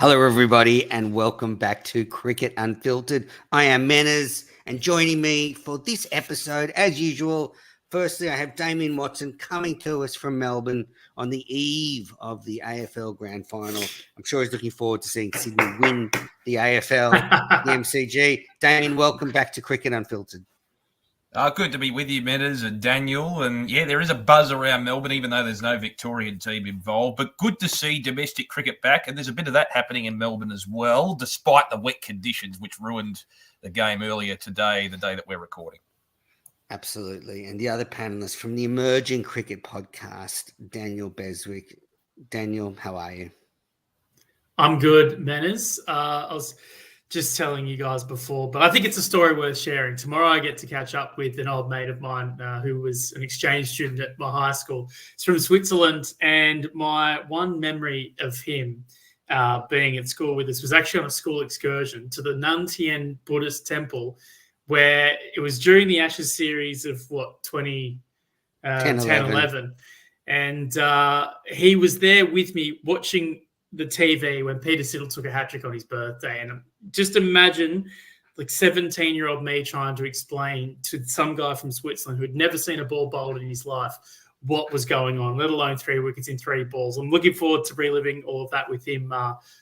Hello, everybody, and welcome back to Cricket Unfiltered. I am Menners, and joining me for this episode, as usual, firstly, I have Damien Watson coming to us from Melbourne on the eve of the AFL Grand Final. I'm sure he's looking forward to seeing Sydney win the AFL at the MCG. Damien, welcome back to Cricket Unfiltered. Good to be with you, Metters and Daniel. And yeah, there is a buzz around Melbourne, even though there's no Victorian team involved. But good to see domestic cricket back. And there's a bit of that happening in Melbourne as well, despite the wet conditions, which ruined the game earlier today, the day that we're recording. Absolutely. And the other panelist from the Emerging Cricket Podcast, Daniel Beswick. Daniel, how are you? I'm good, Manners. I was just telling you guys before, but I think it's a story worth sharing. Tomorrow I get to catch up with an old mate of mine who was an exchange student at my high school. He's from Switzerland, and my one memory of him being at school with us was actually on a school excursion to the Nantien Buddhist temple, where it was during the Ashes series of 10-11. And he was there with me watching the TV when Peter Siddle took a hat-trick on his birthday. And just imagine like 17-year-old me trying to explain to some guy from Switzerland who had never seen a ball bowled in his life what was going on, let alone 3 wickets in 3 balls. I'm looking forward to reliving all of that with him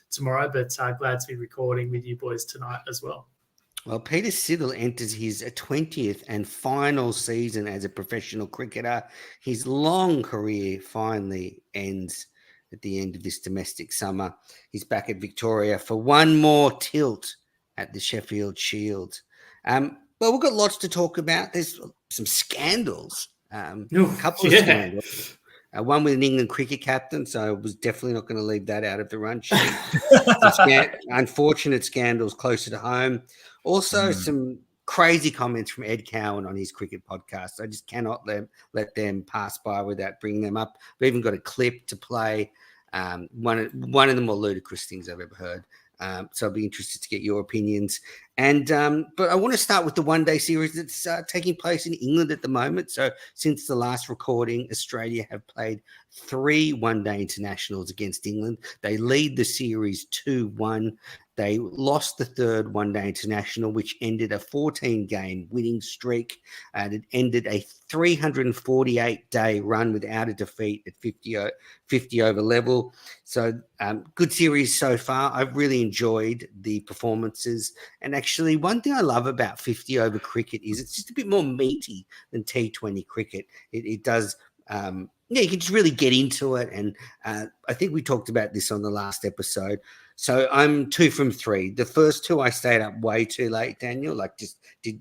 tomorrow, but glad to be recording with you boys tonight as well. Well, Peter Siddle enters his 20th and final season as a professional cricketer. His long career finally ends at the end of this domestic summer. He's back at Victoria for one more tilt at the Sheffield Shield. But we've got lots to talk about. There's some scandals, a couple of scandals. One with an England cricket captain, so I was definitely not going to leave that out of the run sheet. Unfortunate scandals closer to home. Also, some crazy comments from Ed Cowan on his cricket podcast. I just cannot let them pass by without bringing them up. We've even got a clip to play. One of the more ludicrous things I've ever heard. So I'll be interested to get your opinions. And but I want to start with the one-day series that's taking place in England at the moment. So since the last recording, Australia have played 3 one-day internationals against England. They lead the series 2-1. They lost the third one-day international, which ended a 14-game winning streak. And it ended a 348-day run without a defeat at 50 over level. So good series so far. I've really enjoyed the performances. And actually, one thing I love about 50 over cricket is it's just a bit more meaty than T20 cricket. It does... you can just really get into it. And I think we talked about this on the last episode. So I'm 2 from 3. The first 2 I stayed up way too late, Daniel.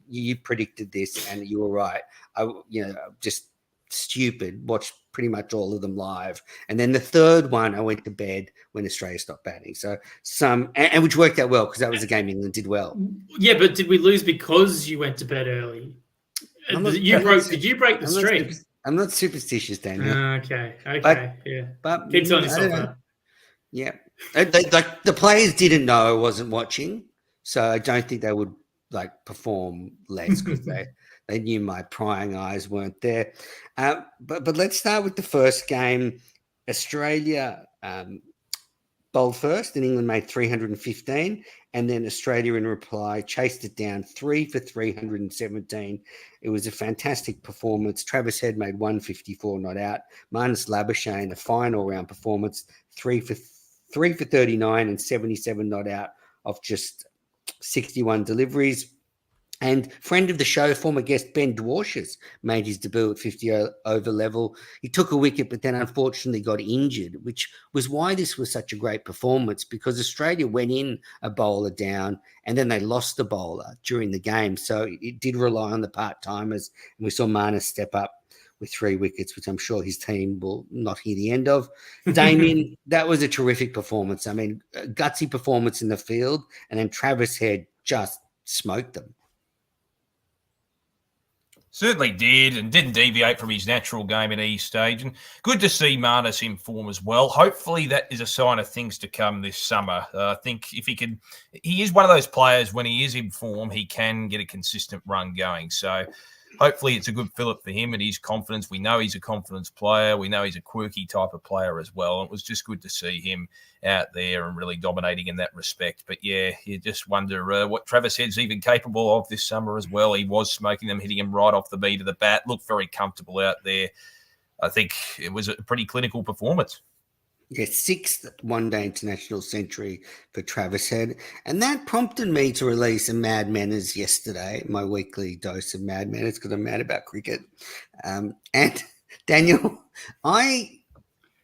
You predicted this and you were right. Just stupid. Watched pretty much all of them live. And then the third one, I went to bed when Australia stopped batting. So and which worked out well because that was a game England did well. Yeah, but did we lose because you went to bed early? Did you break the streak? I'm not superstitious, Daniel. Okay. But keep telling yourself that. Yeah. The players didn't know I wasn't watching, so I don't think they would perform less because they knew my prying eyes weren't there. But let's start with the first game. Australia bowled first, and England made 315, and then Australia in reply chased it down 3 for 317. It was a fantastic performance. Travis Head made 154 not out. Marnus Labuschagne, a final round performance, 3 for 39 and 77 not out of just 61 deliveries. And friend of the show, former guest Ben Dwarshuis, made his debut at 50 over level. He took a wicket, but then unfortunately got injured, which was why this was such a great performance, because Australia went in a bowler down and then they lost the bowler during the game. So it did rely on the part-timers. And we saw Marnus step up with 3 wickets, which I'm sure his team will not hear the end of. Damien, that was a terrific performance. I mean, a gutsy performance in the field, and then Travis Head just smoked them. Certainly did, and didn't deviate from his natural game at each stage. And good to see Marnus in form as well. Hopefully that is a sign of things to come this summer. I think if he is one of those players, when he is in form, he can get a consistent run going. So hopefully it's a good fillip for him and his confidence. We know he's a confidence player. We know he's a quirky type of player as well. It was just good to see him out there and really dominating in that respect. But, yeah, you just wonder what Travis Head's even capable of this summer as well. He was smoking them, hitting him right off the beat of the bat. Looked very comfortable out there. I think it was a pretty clinical performance. Yeah, 6th one-day international century for Travis Head. And that prompted me to release a Mad Manners yesterday, my weekly dose of Mad Manners, because I'm mad about cricket. And Daniel,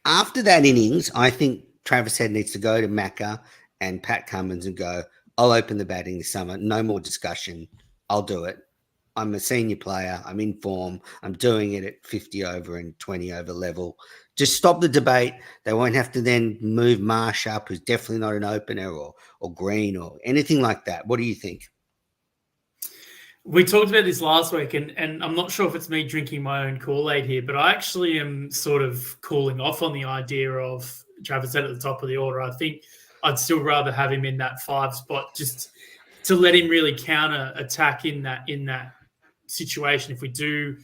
after that innings, I think Travis Head needs to go to Macca and Pat Cummins and go, I'll open the batting this summer. No more discussion. I'll do it. I'm a senior player. I'm in form. I'm doing it at 50 over and 20 over level. Just stop the debate. They won't have to then move Marsh up, who's definitely not an opener, or Green or anything like that. What do you think? We talked about this last week, and I'm not sure if it's me drinking my own Kool-Aid here, but I actually am sort of cooling off on the idea of Travis Head at the top of the order. I think I'd still rather have him in that 5 spot just to let him really counter attack in that situation. If we do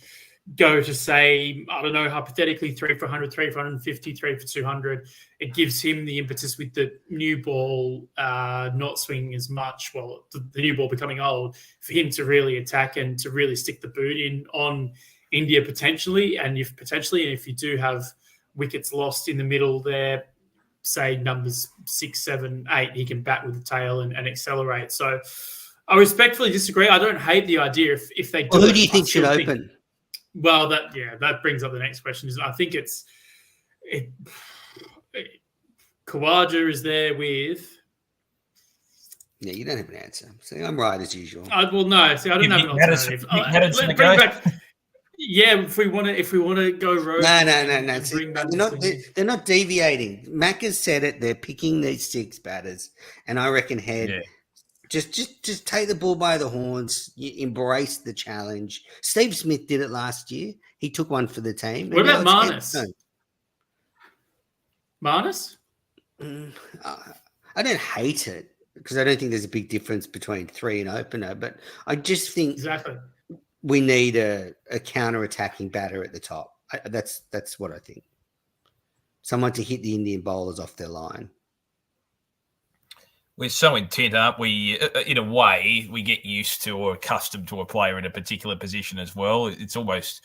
go to, say, I don't know, hypothetically 3 for 100, 3 for 150, 3 for 200, it gives him the impetus with the new ball not swinging as much, well, the new ball becoming old, for him to really attack and to really stick the boot in on India potentially. And if you do have wickets lost in the middle there, say numbers 6, 7, 8, he can bat with the tail and accelerate. So I respectfully disagree. I don't hate the idea if they do. Well, who do you think should open? Well, that brings up the next question. I think Khawaja is there with. Yeah, you don't have an answer. See, I'm right as usual. Well, no. See, I don't have an alternative. Yeah, if we want to go rogue. No. See, they're not deviating. Mac has said it. They're picking these 6 batters, and I reckon Head. Yeah. Just take the bull by the horns. You embrace the challenge. Steve Smith did it last year. He took one for the team. What about Marnus? Marnus? I don't hate it because I don't think there's a big difference between 3 and opener, but I just think exactly we need a counter-attacking batter at the top. That's what I think. Someone to hit the Indian bowlers off their line. We're so intent, aren't we? In a way, we get used to or accustomed to a player in a particular position as well. It's almost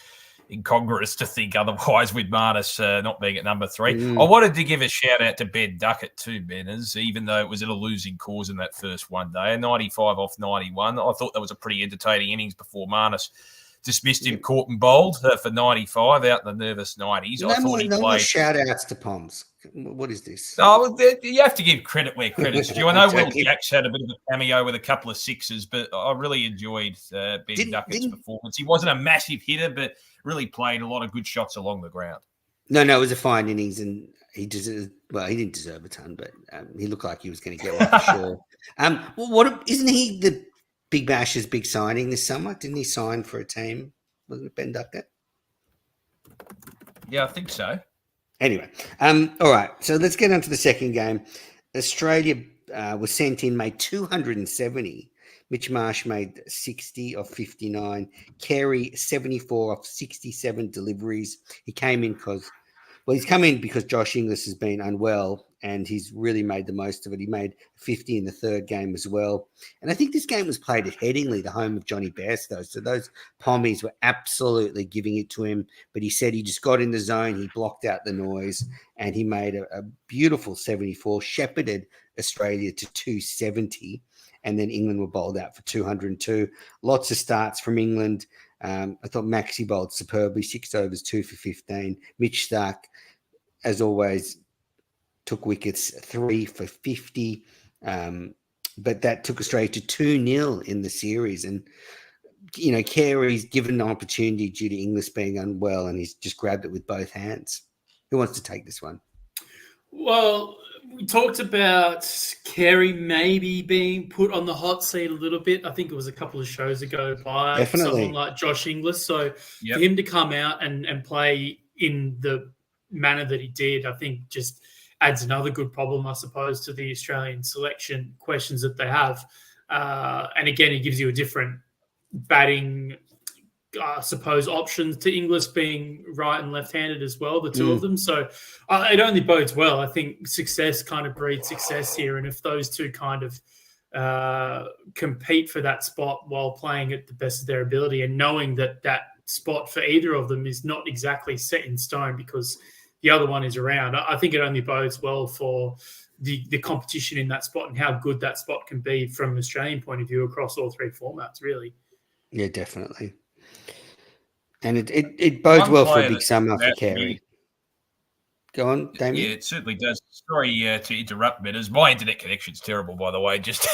incongruous to think otherwise with Marnus not being at number 3. I wanted to give a shout out to Ben Duckett too, Benners, even though it was in a losing cause in that first one day. 95 off 91. I thought that was a pretty entertaining innings before Marnus dismissed him, caught and bowled for 95 out in the nervous 90s. No more shout-outs to Poms. What is this? Oh, you have to give credit where credit's due. I know Will Jacks had a bit of a cameo with a couple of 6s, but I really enjoyed Ben Duckett's performance. He wasn't a massive hitter, but really played a lot of good shots along the ground. No, it was a fine innings, and he didn't deserve a ton, but he looked like he was going to get one for sure. Isn't he the Big Bash's big signing this summer? Didn't he sign for a team? Wasn't it Ben Duckett? Yeah, I think so. Anyway, all right. So let's get on to the second game. Australia was sent in, made 270. Mitch Marsh made 60 of 59. Carey 74 off 67 deliveries. He came in he's come in because Josh Inglis has been unwell, and he's really made the most of it. He made 50 in the third game as well. And I think this game was played at Headingley, the home of Johnny Bairstow. So those Pommies were absolutely giving it to him. But he said he just got in the zone, he blocked out the noise, and he made a beautiful 74, shepherded Australia to 270. And then England were bowled out for 202. Lots of starts from England. I thought Maxi bowled superbly, 6 overs, 2 for 15. Mitch Stark, as always, took wickets, 3 for 50. But that took Australia to 2-0 in the series. And, Carey's given an opportunity due to Inglis being unwell, and he's just grabbed it with both hands. Who wants to take this one? Well, we talked about Carey maybe being put on the hot seat a little bit. I think it was a couple of shows ago by someone like Josh Inglis. So for him to come out and play in the manner that he did, I think just adds another good problem, I suppose, to the Australian selection questions that they have. And again, it gives you a different batting I suppose, options to Inglis being right and left-handed as well, the two of them. So it only bodes well. I think success kind of breeds success here. And if those two kind of compete for that spot while playing at the best of their ability and knowing that that spot for either of them is not exactly set in stone because the other one is around, I think it only bodes well for the competition in that spot and how good that spot can be from an Australian point of view across all three formats, really. Yeah, definitely. And it bodes well for a big summer for Carey. Go on, Damien. Yeah, it certainly does. Sorry to interrupt, Metters. My internet connection's terrible, by the way, just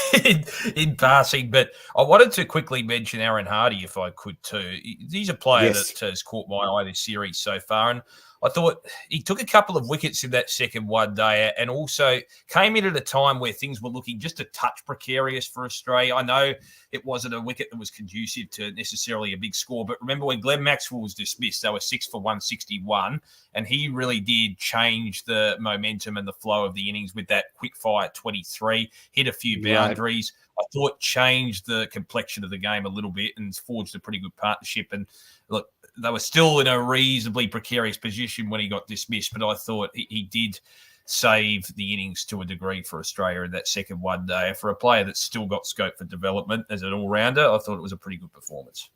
in passing. But I wanted to quickly mention Aaron Hardy, if I could, too. He's a player that has caught my eye this series so far. And I thought he took a couple of wickets in that second one day and also came in at a time where things were looking just a touch precarious for Australia. I know it wasn't a wicket that was conducive to necessarily a big score, but remember when Glenn Maxwell was dismissed, they were 6 for 161, and he really did change the momentum and the flow of the innings with that quick fire at 23, hit a few boundaries. I thought changed the complexion of the game a little bit and forged a pretty good partnership. And look, they were still in a reasonably precarious position when he got dismissed, but I thought he did save the innings to a degree for Australia in that second one day. For a player that's still got scope for development as an all-rounder, I thought it was a pretty good performance.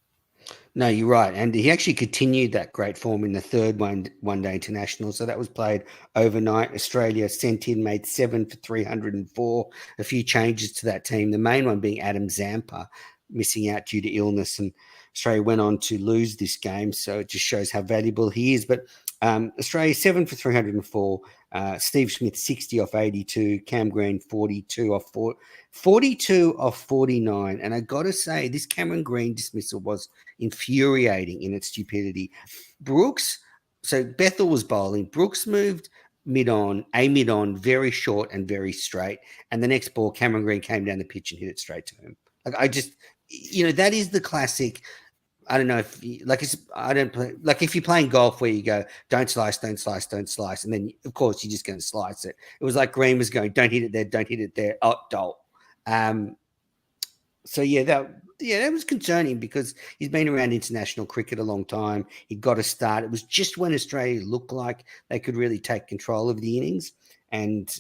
No, you're right. And he actually continued that great form in the third one-day international. So that was played overnight. Australia sent in, made 7 for 304. A few changes to that team, the main one being Adam Zampa, missing out due to illness, and Australia went on to lose this game, so it just shows how valuable he is. But Australia 7 for 304, Steve Smith 60 off 82, Cam Green 42 off 42 off 49. And I got to say, this Cameron Green dismissal was infuriating in its stupidity. Brooks, so Bethel was bowling. Brooks moved mid-on, very short and very straight. And the next ball, Cameron Green came down the pitch and hit it straight to him. Like, I just, that is the classic. I don't know if I don't play, like if you're playing golf where you go, don't slice. And then of course you're just going to slice it. It was like Green was going, don't hit it there. Oh, dolt. So that was concerning because he's been around international cricket a long time. He got a start. It was just when Australia looked like they could really take control of the innings and,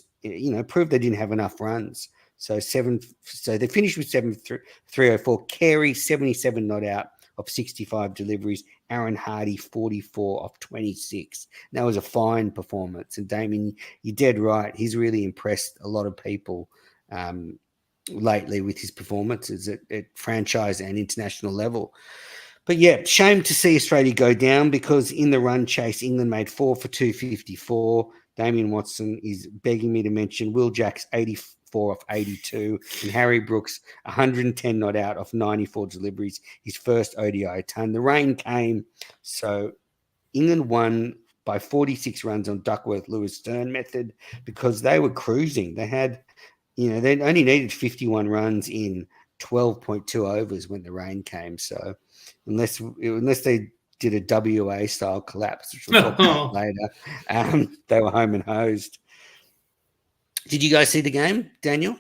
proved they didn't have enough runs. So they finished with 7 for 304. Carey 77 not out of 65 deliveries. Aaron Hardy 44 off 26. That was a fine performance. And Damien, you're dead right. He's really impressed a lot of people lately with his performances at franchise and international level. But yeah, shame to see Australia go down because in the run chase, England made 4 for 254. Damien Watson is begging me to mention Will Jacks 84 off 82 and Harry Brooks 110 not out off 94 deliveries, his first ODI ton. The rain came, so England won by 46 runs on Duckworth-Lewis-Stern method because they were cruising. They had, they only needed 51 runs in 12.2 overs when the rain came. So unless they did a WA style collapse, which we'll talk about later, they were home and hosed. Did you guys see the game, Daniel?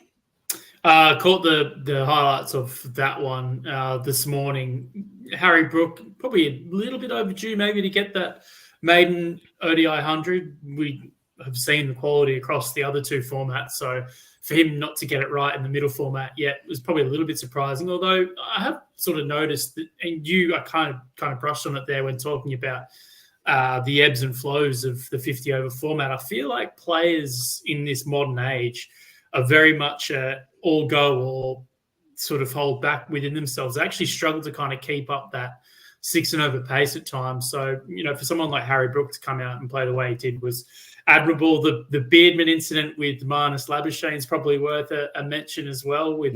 Caught the highlights of that one this morning. Harry Brook, probably a little bit overdue maybe to get that maiden ODI 100. We have seen the quality across the other two formats, so for him not to get it right in the middle format yet was probably a little bit surprising. Although I have sort of noticed that, and I kind of brushed on it there when talking about the ebbs and flows of the 50 over format. I feel like players in this modern age are very much all go or sort of hold back within themselves. They actually struggle to kind of keep up that 6 and over pace at times. So, for someone like Harry Brook to come out and play the way he did was admirable. The Beardman incident with Marnus Labuschagne is probably worth a mention as well, with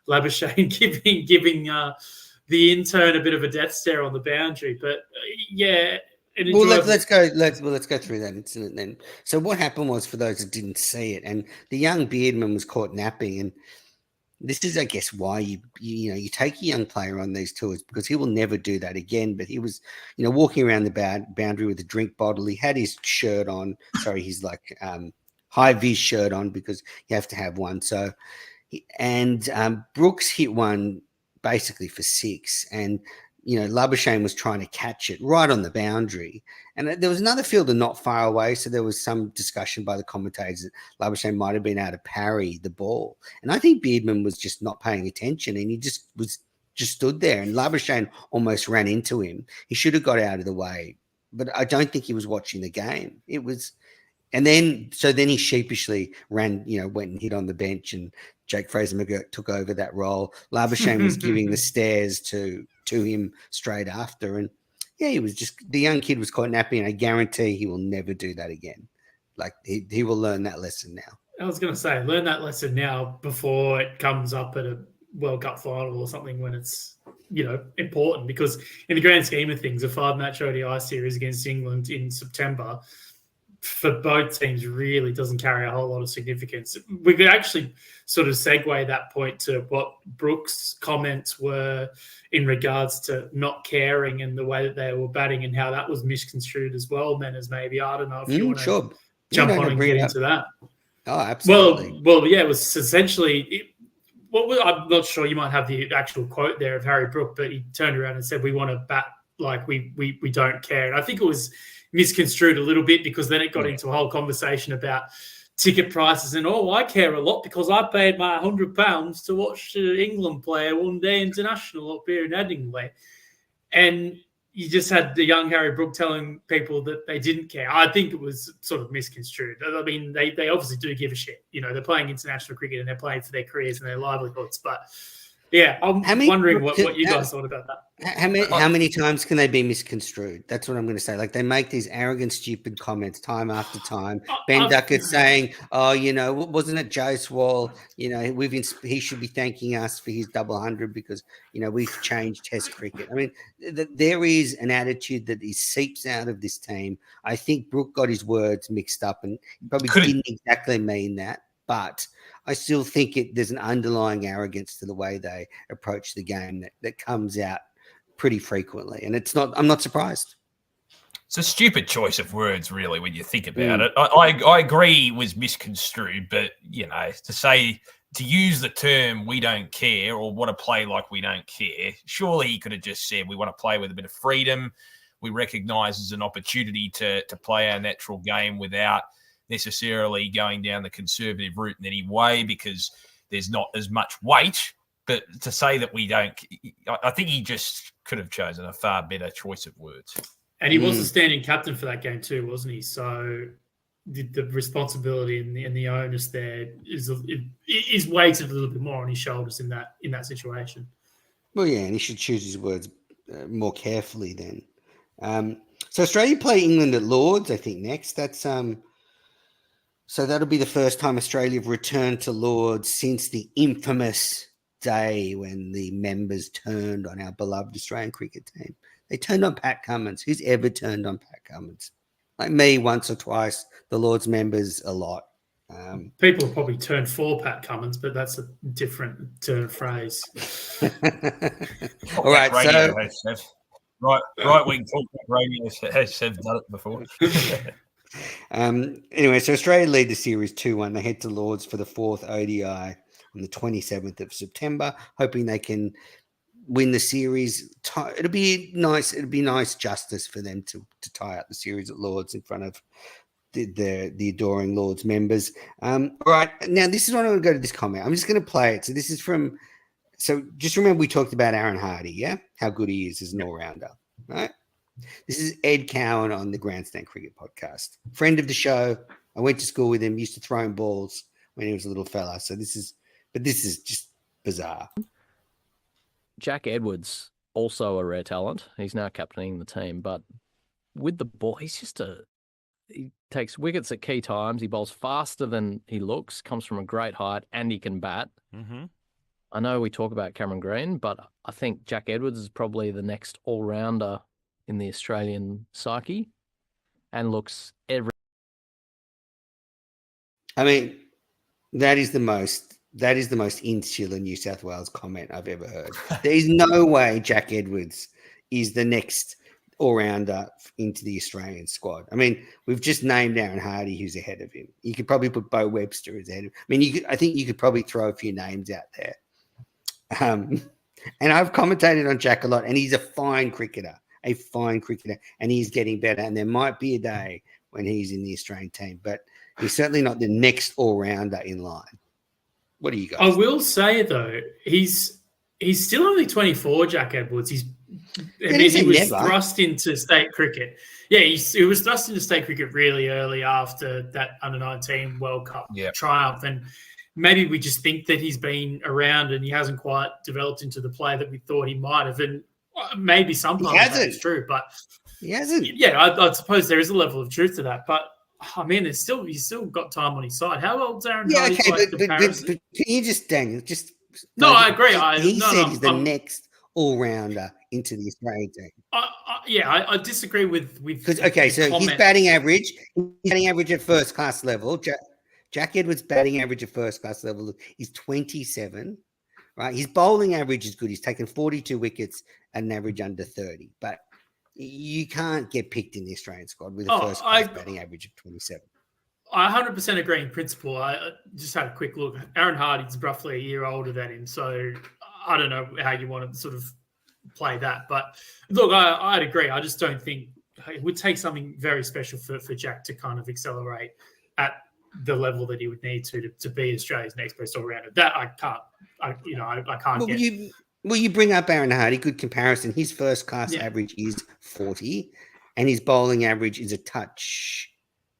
Labuschagne giving the intern a bit of a death stare on the boundary. But well, let's go through that incident then. So what happened was, for those that didn't see it, and the young Beardman was caught napping, and this is, I guess, why you take a young player on these tours, because he will never do that again. But he was, walking around the boundary with a drink bottle. He had his shirt on. Sorry, his high vis shirt on, because you have to have one. So, Brooks hit one basically for 6, and Labuschagne was trying to catch it right on the boundary. And there was another fielder not far away. So there was some discussion by the commentators that Labuschagne might have been able to parry the ball. And I think Beardman was just not paying attention, and he just stood there, and Labuschagne almost ran into him. He should have got out of the way, but I don't think he was watching the game. And then he sheepishly ran, went and hit on the bench, and Jake Fraser-McGurk took over that role. Labuschagne was giving the stares to him straight after. And yeah, the young kid was quite nappy, and I guarantee he will never do that again. Like he will learn that lesson now. I was going to say, learn that lesson now before it comes up at a World Cup final or something when it's, important, because in the grand scheme of things, a 5-match ODI series against England in September for both teams really doesn't carry a whole lot of significance. We could actually sort of segue that point to what Brooks' comments were in regards to not caring and the way that they were batting and how that was misconstrued as well, Menners, maybe. I don't know if you want to jump on and get into that. Oh, absolutely. Well, yeah, it was essentially... I'm not sure you might have the actual quote there of Harry Brook, but he turned around and said, we want to bat like we don't care. And I think it was misconstrued a little bit, because then it got into a whole conversation about ticket prices and, I care a lot because I paid my £100 to watch England play a one-day international up here in Headingley. And you just had the young Harry Brook telling people that they didn't care. I think it was sort of misconstrued. I mean, they obviously do give a shit. They're playing international cricket and they're playing for their careers and their livelihoods. But yeah, I'm wondering what you guys thought about that. How many times can they be misconstrued? That's what I'm going to say. Like, they make these arrogant, stupid comments time after time. Ben Duckett saying, wasn't it Joe Swall? He should be thanking us for his double 100 because, we've changed Test cricket. I mean, there is an attitude that seeps out of this team. I think Brook got his words mixed up and probably didn't exactly mean that, but I still think there's an underlying arrogance to the way they approach the game that comes out pretty frequently. And I'm not surprised. It's a stupid choice of words, really, when you think about it. I agree it was misconstrued, but, to use the term "we don't care" or "want to play like we don't care," surely he could have just said, we want to play with a bit of freedom. We recognise there's an opportunity to play our natural game without necessarily going down the conservative route in any way, because there's not as much weight. But to say that we don't, I think he just could have chosen a far better choice of words. And he was the standing captain for that game too, wasn't he? So the responsibility and the onus there is weighted a little bit more on his shoulders in that situation. Well, yeah, and he should choose his words more carefully then. So Australia play England at Lords, I think, next. That's so that'll be the first time Australia have returned to Lords since the infamous day when the members turned on our beloved Australian cricket team. They turned on Pat Cummins. Who's ever turned on Pat Cummins? Like me, once or twice. The Lords members, a lot. People have probably turned for Pat Cummins, but that's a different turn of phrase. All right, so right wing talk radio has done it before. Anyway, so Australia lead the series 2-1. They head to Lords for the 4th ODI on the 27th of September, hoping they can win the series. It'll be nice justice for them to tie up the series at Lords in front of the adoring Lords members. All right, now this is when I'm going to go to this comment. I'm just going to play it. So this is so just remember we talked about Aaron Hardy, yeah? How good he is as an all-rounder, right? This is Ed Cowan on the Grandstand Cricket Podcast. Friend of the show. I went to school with him, used to throw him balls when he was a little fella. So this is just bizarre. Jack Edwards, also a rare talent. He's now captaining the team, but with the ball, he takes wickets at key times. He bowls faster than he looks, comes from a great height, and he can bat. Mm-hmm. I know we talk about Cameron Green, but I think Jack Edwards is probably the next all-rounder in the Australian psyche and looks every... I mean, that is the most insular New South Wales comment I've ever heard. There is no way Jack Edwards is the next all-rounder into the Australian squad. I mean, we've just named Aaron Hardy, who's ahead of him. You could probably put Bo Webster as ahead of him. I mean, I think you could probably throw a few names out there. And I've commentated on Jack a lot, and he's a fine cricketer, and he's getting better. And there might be a day when he's in the Australian team, but he's certainly not the next all-rounder in line. What do you guys I think? will say, though, he's still only 24, Jack Edwards. He was thrust into state cricket. Yeah, he was thrust into state cricket really early after that Under-19 World Cup triumph. And maybe we just think that he's been around and he hasn't quite developed into the player that we thought he might have. And maybe sometimes that's true, but he hasn't. Yeah, I suppose there is a level of truth to that. But I mean, he's still got time on his side. How old's Aaron Hardy? But can you Daniel, No, I agree. He said he's the next all-rounder into the Australian team. I disagree with because so his batting average at first class level. Jack Edwards' batting average at first class level is 27. Right, his bowling average is good. He's taken 42 wickets at an average under 30, but you can't get picked in the Australian squad with a first-class batting average of 27. I 100% agree in principle. I just had a quick look. Aaron Hardy's roughly a year older than him, so I don't know how you want to sort of play that. But look, I'd agree. I just don't think it would take something very special for Jack to kind of accelerate at the level that he would need to be Australia's next best all-rounder. That I can't. I can't get. You bring up Aaron Hardy, good comparison. His first-class average is 40, and his bowling average is a touch.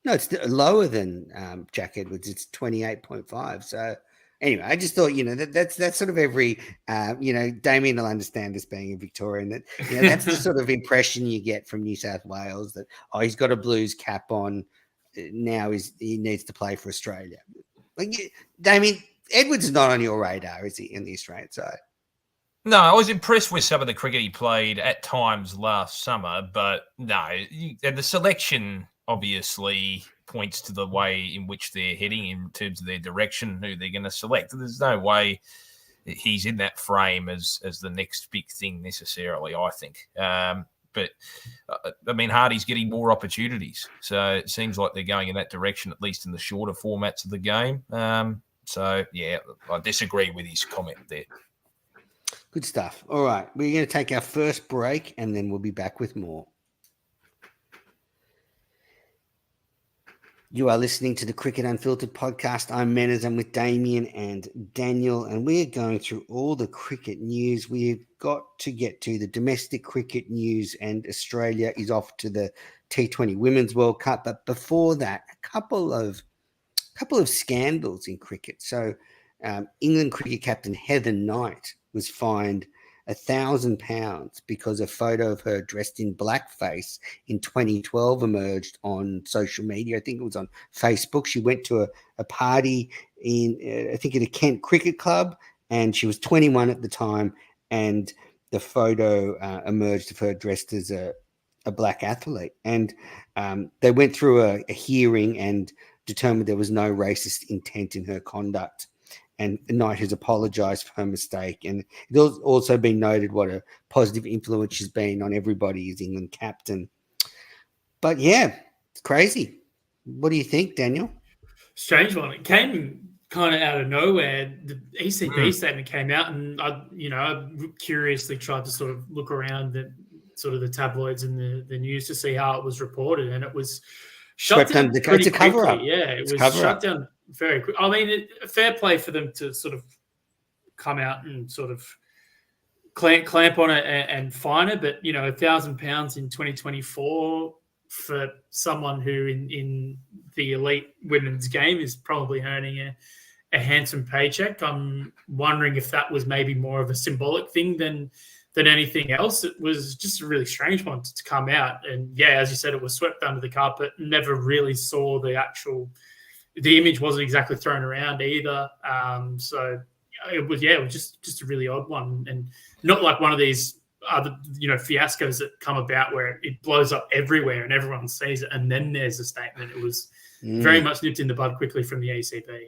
No, it's lower than Jack Edwards. It's 28.5. So anyway, I just thought, that's sort of every, Damien will understand this being a Victorian, that that's the sort of impression you get from New South Wales that, he's got a Blues cap on. Now he needs to play for Australia. Damien, Edwards is not on your radar, is he, in the Australian side? No, I was impressed with some of the cricket he played at times last summer, but no, and the selection obviously points to the way in which they're heading in terms of their direction, who they're going to select. There's no way he's in that frame as the next big thing necessarily, I think. But, I mean, Hardy's getting more opportunities. So it seems like they're going in that direction, at least in the shorter formats of the game. So, yeah, I disagree with his comment there. Good stuff. All right. We're going to take our first break, and then we'll be back with more. You are listening to the Cricket Unfiltered podcast. I'm Menners. I'm with Damien and Daniel, and we're going through all the cricket news. We've got to get to the domestic cricket news, and Australia is off to the T20 Women's World Cup. But before that, a couple of scandals in cricket. So England cricket captain Heather Knight was fined £1,000 because a photo of her dressed in blackface in 2012 emerged on social media. I think it was on Facebook. She went to a party in, I think, at a Kent cricket club, and she was 21 at the time, and the photo emerged of her dressed as a black athlete. And they went through a hearing and determined there was no racist intent in her conduct. And Knight has apologised for her mistake. And it's also been noted what a positive influence she's been on everybody as England captain. But, yeah, it's crazy. What do you think, Daniel? Strange one. It came kind of out of nowhere. The ECB statement came out, and I curiously tried to sort of look around the tabloids and the news to see how it was reported, and it was shut down pretty quickly. Yeah, it was shut down very quick. I mean, fair play for them to sort of come out and sort of clamp on it and fine it, but £1,000 in 2024 for someone who in the elite women's game is probably earning a handsome paycheck. I'm wondering if that was maybe more of a symbolic thing than anything else. It was just a really strange one to come out. And yeah, as you said, it was swept under the carpet. Never really saw the image wasn't exactly thrown around either. So it was just a really odd one, and not like one of these other, fiascos that come about where it blows up everywhere and everyone sees it. And then there's a statement. It was very much nipped in the bud quickly from the ECB.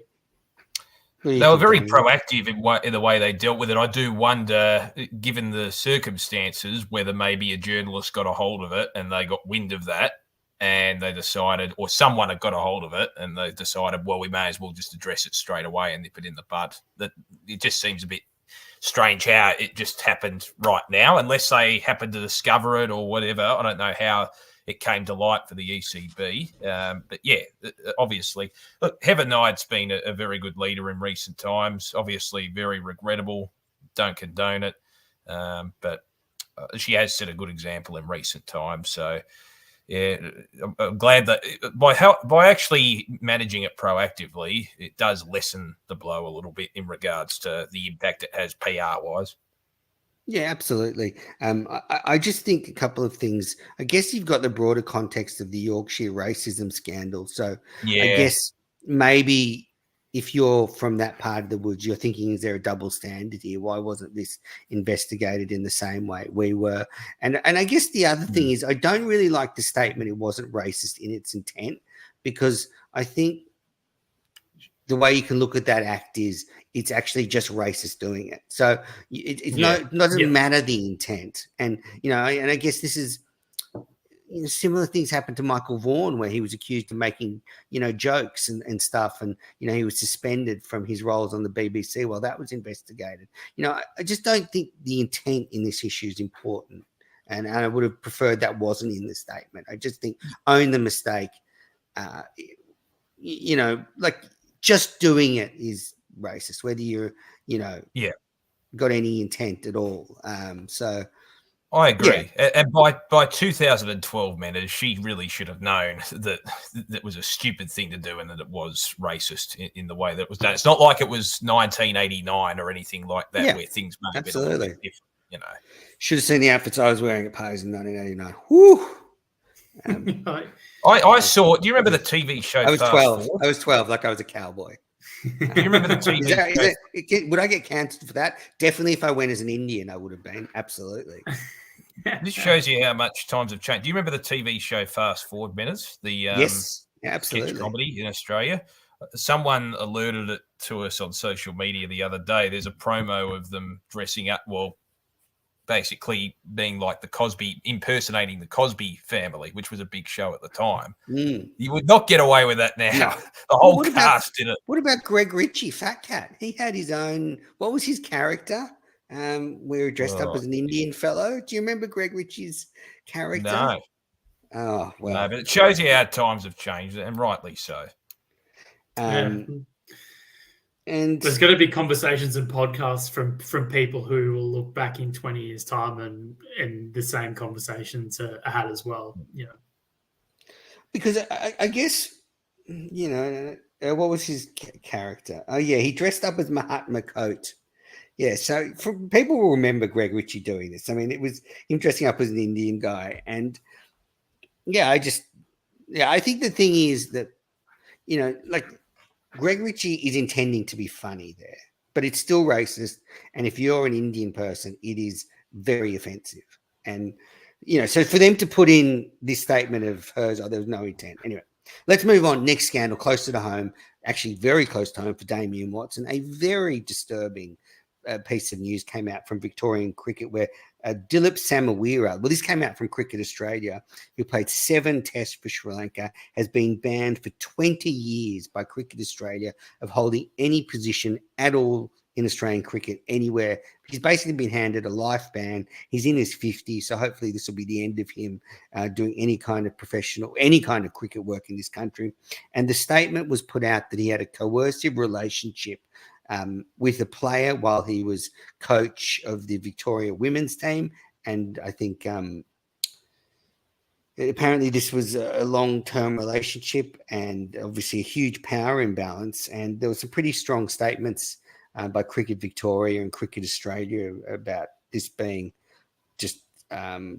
They were very proactive in the way they dealt with it. I do wonder, given the circumstances, whether maybe a journalist got a hold of it and they got wind of that and they decided, or someone had got a hold of it and they decided, well, we may as well just address it straight away and nip it in the bud. That it just seems a bit strange how it just happened right now, unless they happened to discover it or whatever. I don't know how it came to light for the ECB. But yeah, obviously, look, Heather Knight's been a very good leader in recent times. Obviously, very regrettable. Don't condone it. But she has set a good example in recent times. So, yeah, I'm glad that by actually managing it proactively, it does lessen the blow a little bit in regards to the impact it has PR-wise. Yeah, absolutely. I just think a couple of things. I guess you've got the broader context of the Yorkshire racism scandal. So I Yeah. guess maybe if you're from that part of the woods, you're thinking, is there a double standard here? Why wasn't this investigated in the same way we were? And I guess the other thing is I don't really like the statement it wasn't racist in its intent, because I think the way you can look at that act is it's actually just racist doing it. So it doesn't matter the intent. And, and I guess this is, similar things happened to Michael Vaughan, where he was accused of making, jokes and stuff. And, he was suspended from his roles on the BBC while that was investigated. I just don't think the intent in this issue is important. And I would have preferred that wasn't in the statement. I just think own the mistake. Like just doing it is racist, whether you're, got any intent at all. So I agree. Yeah. And by 2012, Mendez, she really should have known that that was a stupid thing to do and that it was racist in the way that it was done. It's not like it was 1989 or anything like that where things may have been a little bit different, Should have seen the outfits I was wearing at Pose in 1989. Woo! I saw. Do you remember the TV show? I was 12. I was 12, like I was a cowboy. Do you remember the TV show? Would I get cancelled for that? Definitely. If I went as an Indian, I would have been. Absolutely. This shows you how much times have changed. Do you remember the TV show Fast Forward Minutes? The yes, absolutely. Sketch comedy in Australia. Someone alerted it to us on social media the other day. There's a promo of them dressing up. Well, basically being like the Cosby, impersonating the Cosby family, which was a big show at the time. You would not get away with that now. No. The whole cast did it. What about Greg Ritchie, Fat Cat? He had his own. What was his character? We were dressed up as an Indian fellow. Do you remember Greg Ritchie's character? No. Oh, well. No, but it shows you how times have changed, and rightly so. And there's going to be conversations and podcasts from people who will look back in 20 years' time and the same conversations are had as well. Because I guess, what was his character? Oh, yeah, he dressed up as Mahatma Coat. Yeah, so people will remember Greg Ritchie doing this. I mean, it was him dressing up as an Indian guy. And, I think the thing is that, like Greg Ritchie is intending to be funny there, but it's still racist. And if you're an Indian person, it is very offensive. And, so for them to put in this statement of hers, there was no intent. Anyway, let's move on. Next scandal, closer to home, actually very close to home for Damien Watson, a very disturbing piece of news came out from Victorian cricket where Dilip Samawira, well, this came out from Cricket Australia, who played 7 tests for Sri Lanka, has been banned for 20 years by Cricket Australia of holding any position at all in Australian cricket anywhere. He's basically been handed a life ban. He's in his 50s, so hopefully this will be the end of him doing any kind of cricket work in this country. And the statement was put out that he had a coercive relationship with a player while he was coach of the Victoria women's team. And I think apparently this was a long-term relationship and obviously a huge power imbalance. And there were some pretty strong statements by Cricket Victoria and Cricket Australia about this being just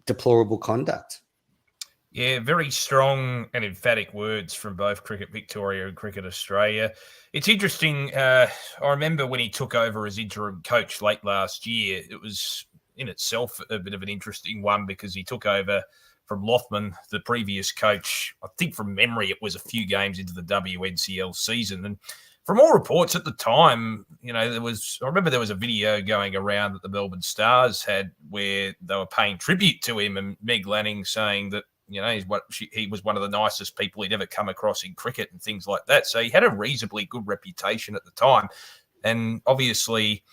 deplorable conduct. Yeah, very strong and emphatic words from both Cricket Victoria and Cricket Australia. It's interesting. I remember when he took over as interim coach late last year, it was in itself a bit of an interesting one because he took over from Lothman, the previous coach. I think from memory, it was a few games into the WNCL season. And from all reports at the time, I remember there was a video going around that the Melbourne Stars had where they were paying tribute to him and Meg Lanning saying that, he was one of the nicest people he'd ever come across in cricket and things like that. So he had a reasonably good reputation at the time. And obviously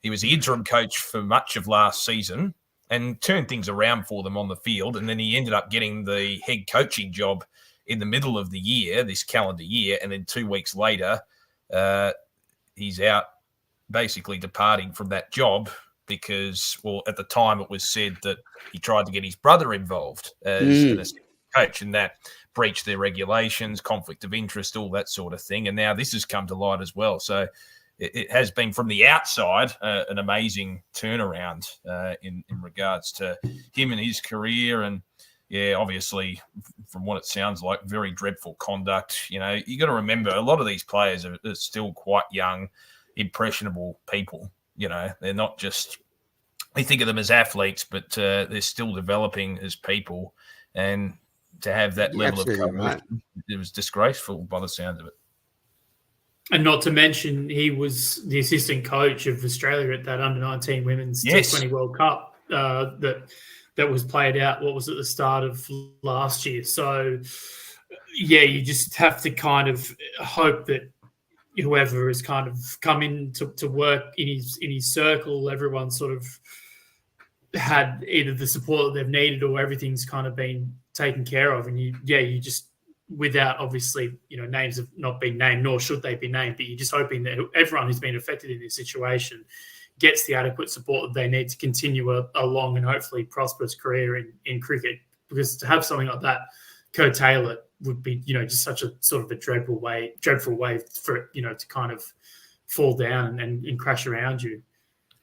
He was the interim coach for much of last season and turned things around for them on the field. And then he ended up getting the head coaching job in the middle of the year, this calendar year. And then 2 weeks later, he's out basically departing from that job because, well, at the time it was said that he tried to get his brother involved as an assistant coach, and that breached their regulations, conflict of interest, all that sort of thing. And now this has come to light as well. So it has been, from the outside, an amazing turnaround in regards to him and his career. And yeah, obviously, from what it sounds like, very dreadful conduct. You know, you got to remember, a lot of these players are still quite young, impressionable people. You know, they're not just, we think of them as athletes, but they're still developing as people. And to have that level of coercion, it was disgraceful by the sound of it. And not to mention, he was the assistant coach of Australia at that under-19 Women's T20 World Cup that was played out, what was at the start of last year. So, yeah, you just have to kind of hope that whoever has kind of come in to work in his circle, everyone sort of had either the support that they've needed or everything's kind of been taken care of. And you just, without obviously, names have not been named, nor should they be named, but you're just hoping that everyone who's been affected in this situation gets the adequate support that they need to continue a long and hopefully prosperous career in cricket. Because to have something like that curtail it would be, just such a sort of a dreadful way for it, to kind of fall down and crash around you.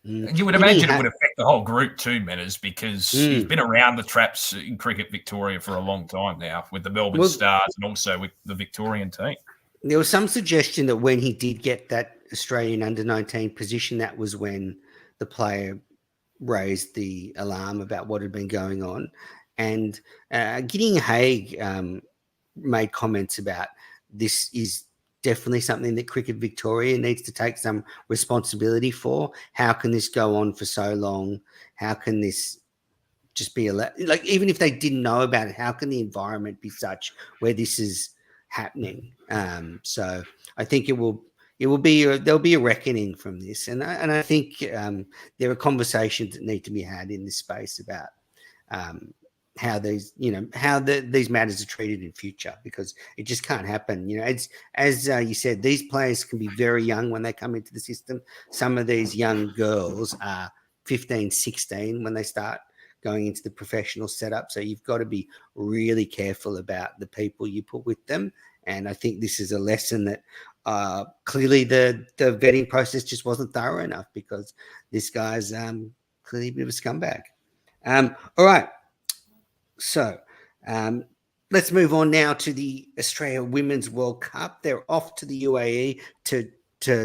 You would imagine it would affect the whole group too, Menners, because he's been around the traps in Cricket Victoria for a long time now with the Melbourne Stars and also with the Victorian team. There was some suggestion that when he did get that Australian under-19 position, that was when the player raised the alarm about what had been going on. And Gideon Haigh made comments about this is definitely something that Cricket Victoria needs to take some responsibility for. How can this go on for so long? How can this just be like, even if they didn't know about it, how can the environment be such where this is happening? So I think there'll be a reckoning from this. And I think there are conversations that need to be had in this space about how these matters are treated in future, because it just can't happen. It's, as you said, these players can be very young when they come into the system. Some of these young girls are 15, 16 when they start going into the professional setup. So you've got to be really careful about the people you put with them. And I think this is a lesson that clearly the vetting process just wasn't thorough enough, because this guy's clearly a bit of a scumbag. All right. So let's move on now to the Australia Women's World Cup. They're off to the UAE to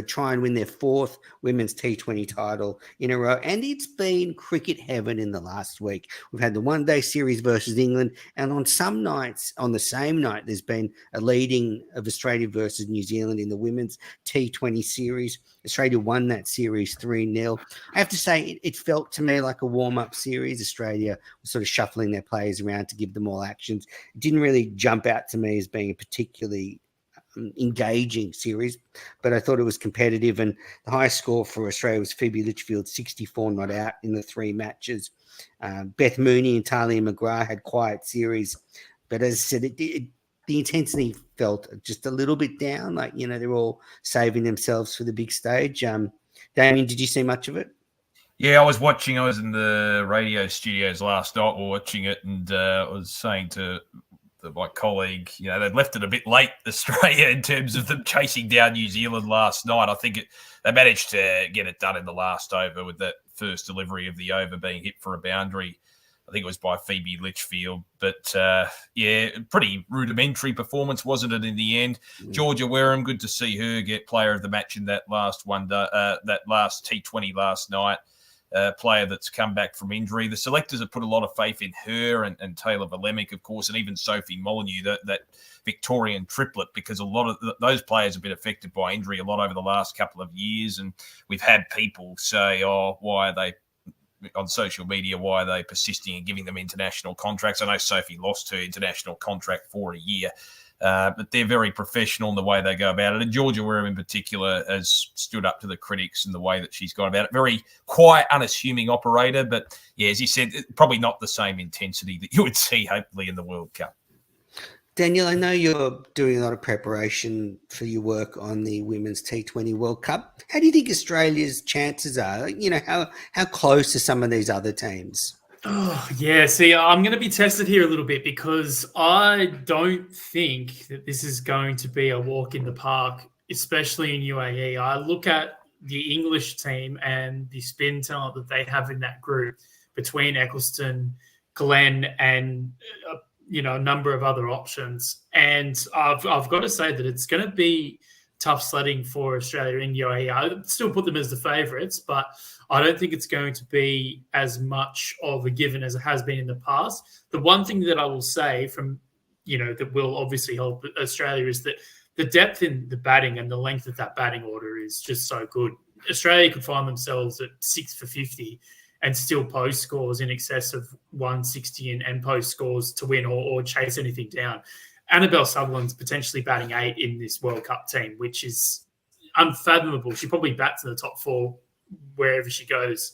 try and win their fourth women's T20 title in a row. And it's been cricket heaven in the last week. We've had the one-day series versus England. And on some nights, on the same night, there's been a leading of Australia versus New Zealand in the women's T20 series. Australia won that series 3-0. I have to say, it felt to me like a warm-up series. Australia was sort of shuffling their players around to give them all actions. It didn't really jump out to me as being a particularly engaging series, but I thought it was competitive. And the highest score for Australia was Phoebe Litchfield, 64 not out in the 3 matches. Beth Mooney and Talia McGrath had quiet series, but as I said, the intensity felt just a little bit down. Like, they're all saving themselves for the big stage. Damien, did you see much of it? Yeah, I was watching. I was in the radio studios last night watching it, and I was saying to my colleague, they'd left it a bit late, Australia, in terms of them chasing down New Zealand last night. I think they managed to get it done in the last over with that first delivery of the over being hit for a boundary. I think it was by Phoebe Litchfield. But, pretty rudimentary performance, wasn't it, in the end? Georgia Wareham, good to see her get player of the match in that last last T20 last night. Player that's come back from injury. The selectors have put a lot of faith in her and Taylor Valemic, of course, and even Sophie Molyneux, that Victorian triplet, because a lot of those players have been affected by injury a lot over the last couple of years. And we've had people say, why are they on social media, why are they persisting in giving them international contracts? I know Sophie lost her international contract for a year. But they're very professional in the way they go about it. And Georgia Wareham in particular has stood up to the critics in the way that she's gone about it. Very quiet, unassuming operator. But, yeah, as you said, probably not the same intensity that you would see, hopefully, in the World Cup. Daniel, I know you're doing a lot of preparation for your work on the Women's T20 World Cup. How do you think Australia's chances are? How close are some of these other teams? Oh, yeah. See, I'm going to be tested here a little bit because I don't think that this is going to be a walk in the park, especially in UAE. I look at the English team and the spin talent that they have in that group between Eccleston, Glenn, and a number of other options. And I've got to say that it's going to be tough sledding for Australia in UAE. I still put them as the favourites, but I don't think it's going to be as much of a given as it has been in the past. The one thing that I will say from, that will obviously help Australia is that the depth in the batting and the length of that batting order is just so good. Australia could find themselves at 6 for 50 and still post scores in excess of 160 and post scores to win or chase anything down. Annabelle Sutherland's potentially batting 8 in this World Cup team, which is unfathomable. She probably bats in the top 4 wherever she goes.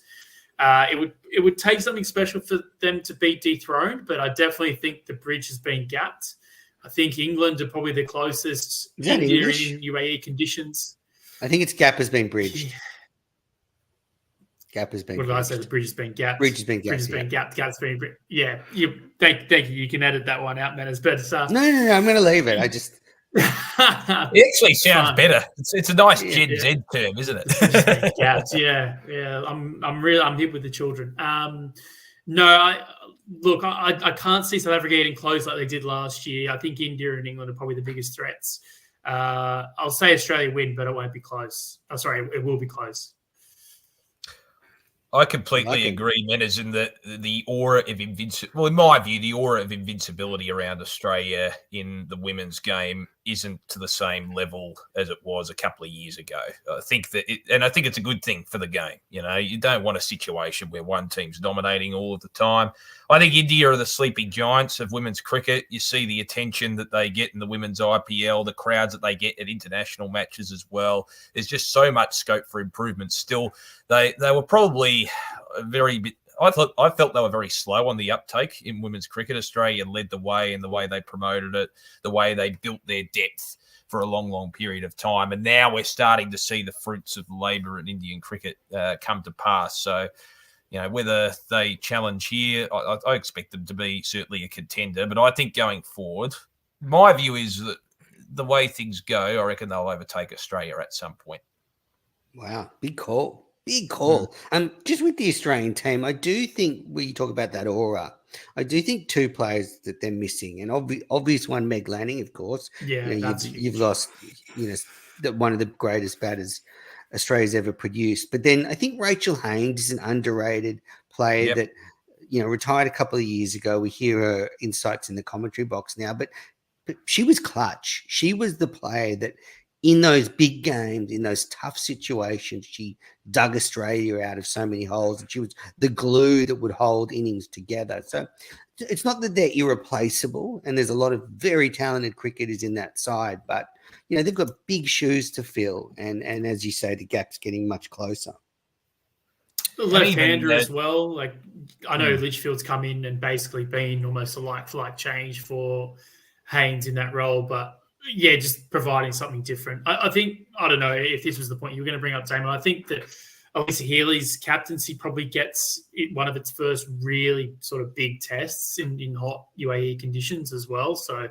It would take something special for them to be dethroned, but I definitely think the bridge has been gapped. I think England are probably the closest in UAE conditions. I think its gap has been bridged. Gap has been. What did I say? The bridge has been gapped. Bridge has been gapped. Bridge has been gapped. Gap's been. Yeah. Thank you. You can edit that one out, man. It's better stuff. No. I'm going to leave it. I just. It actually sounds better. It's a nice Gen Z term, isn't it? Gapped. Yeah. I'm hip with the children. No, I can't see South Africa getting close like they did last year. I think India and England are probably the biggest threats. I'll say Australia win, but it won't be close. Oh, sorry, it will be close. I completely agree, Menas, in that the aura of invincibility. Well, in my view, the aura of invincibility around Australia in the women's game isn't to the same level as it was a couple of years ago. I think it's a good thing for the game. You don't want a situation where one team's dominating all of the time. I think India are the sleeping giants of women's cricket. You see the attention that they get in the women's IPL, the crowds that they get at international matches as well. There's just so much scope for improvement still. They were probably I felt they were very slow on the uptake in women's cricket. Australia led the way in the way they promoted it, the way they built their depth for a long, long period of time. And now we're starting to see the fruits of the labour in Indian cricket come to pass. So, whether they challenge here, I expect them to be certainly a contender. But I think going forward, my view is that the way things go, I reckon they'll overtake Australia at some point. Wow, big call. Big call. Just with the Australian team, I do think when you talk about that aura, I do think 2 players that they're missing. An obvious one, Meg Lanning, of course. Yeah, you've lost, one of the greatest batters Australia's ever produced. But then I think Rachel Haynes is an underrated player that, retired a couple of years ago. We hear her insights in the commentary box now, but she was clutch. She was the player that in those big games, in those tough situations, she dug Australia out of so many holes, and she was the glue that would hold innings together. So it's not that they're irreplaceable, and there's a lot of very talented cricketers in that side, but they've got big shoes to fill, and as you say, the gap's getting much closer. The left-hander as well. Like, I know Litchfield's come in and basically been almost a like-for-like change for Haynes in that role, but yeah, just providing something different. I think, I don't know if this was the point you were going to bring up, Damon. I think that Alyssa Healy's captaincy probably gets one of its first really sort of big tests in hot UAE conditions as well. So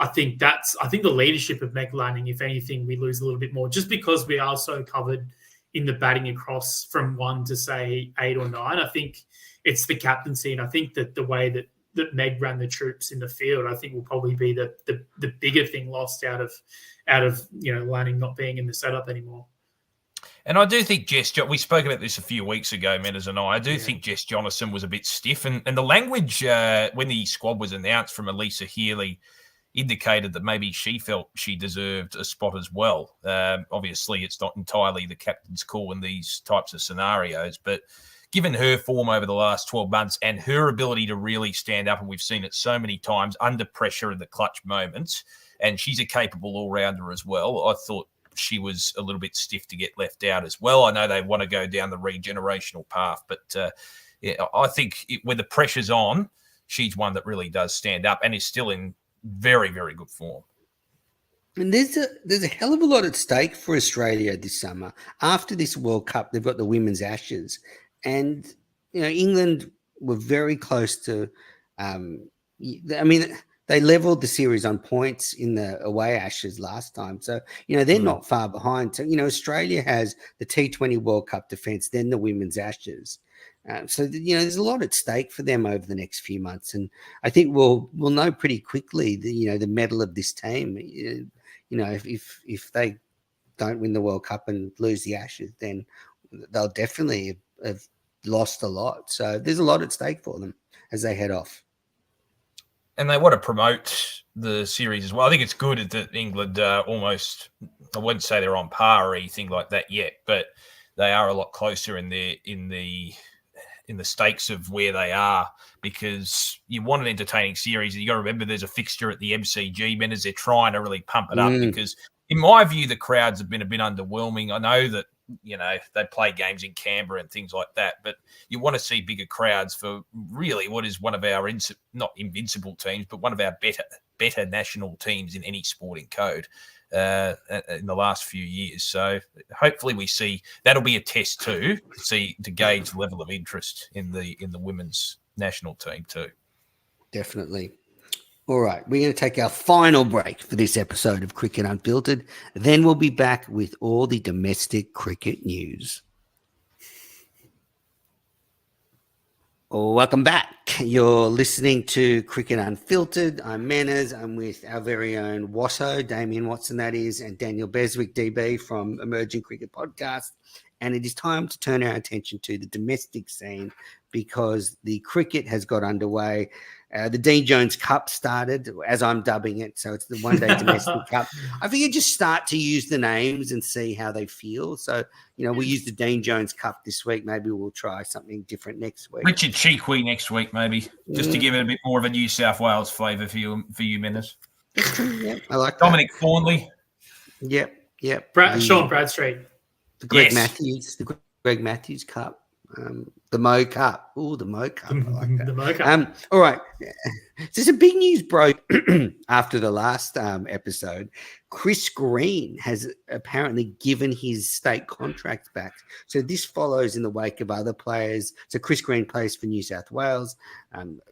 I think the leadership of Meg Lanning, if anything, we lose a little bit more just because we are so covered in the batting across from 1 to say 8 or 9. I think it's the captaincy, and I think that the way that Meg ran the troops in the field, I think will probably be the bigger thing lost out of Lanning not being in the setup anymore. And I do think we spoke about this a few weeks ago, Menas and I do think Jess Jonathan was a bit stiff. And the language when the squad was announced from Alyssa Healy indicated that maybe she felt she deserved a spot as well. Obviously, it's not entirely the captain's call in these types of scenarios, but given her form over the last 12 months and her ability to really stand up, and we've seen it so many times under pressure in the clutch moments, and she's a capable all-rounder as well. I thought she was a little bit stiff to get left out as well. I know they want to go down the regenerational path, but I think when the pressure's on, she's one that really does stand up and is still in very, very good form. And there's a hell of a lot at stake for Australia this summer. After this World Cup, they've got the Women's Ashes, and England were very close to. They leveled the series on points in the away Ashes last time, so they're not far behind. So Australia has the T20 World Cup defence, then the Women's Ashes. So there's a lot at stake for them over the next few months, and I think we'll know pretty quickly the mettle of this team. If they don't win the World Cup and lose the Ashes, then they'll definitely have lost a lot. So there's a lot at stake for them as they head off. And they want to promote the series as well. I think it's good that England almost, I wouldn't say they're on par or anything like that yet, but they are a lot closer in the stakes of where they are, because you want an entertaining series. And you got to remember there's a fixture at the MCG, as they're trying to really pump it up, because in my view, the crowds have been a bit underwhelming. I know that, they play games in Canberra and things like that, but you want to see bigger crowds for really what is one of our not invincible teams, but one of our better national teams in any sporting code in the last few years. So hopefully we see that'll be a test too, to gauge the level of interest in the women's national team too. Definitely. All right, we're going to take our final break for this episode of Cricket Unfiltered. Then we'll be back with all the domestic cricket news. Welcome back. You're listening to Cricket Unfiltered. I'm Manners. I'm with our very own Watto, Damien Watson that is, and Daniel Beswick, DB from Emerging Cricket Podcast. And it is time to turn our attention to the domestic scene, because the cricket has got underway. The Dean Jones Cup started, as I'm dubbing it. So it's the one-day domestic cup. I figured just start to use the names and see how they feel. So, we used the Dean Jones Cup this week. Maybe we'll try something different next week. Richard Cheekwee next week, maybe, just to give it a bit more of a New South Wales flavour for you, Menace. Yep, I like Dominic Thornley. Yep. Sean Bradstreet. The Greg Matthews Cup. The Mo Cup. Oh, the Mo Cup. I like that. The Mo Cup. All right. So some big news broke after the last episode. Chris Green has apparently given his state contract back. So this follows in the wake of other players. So Chris Green plays for New South Wales,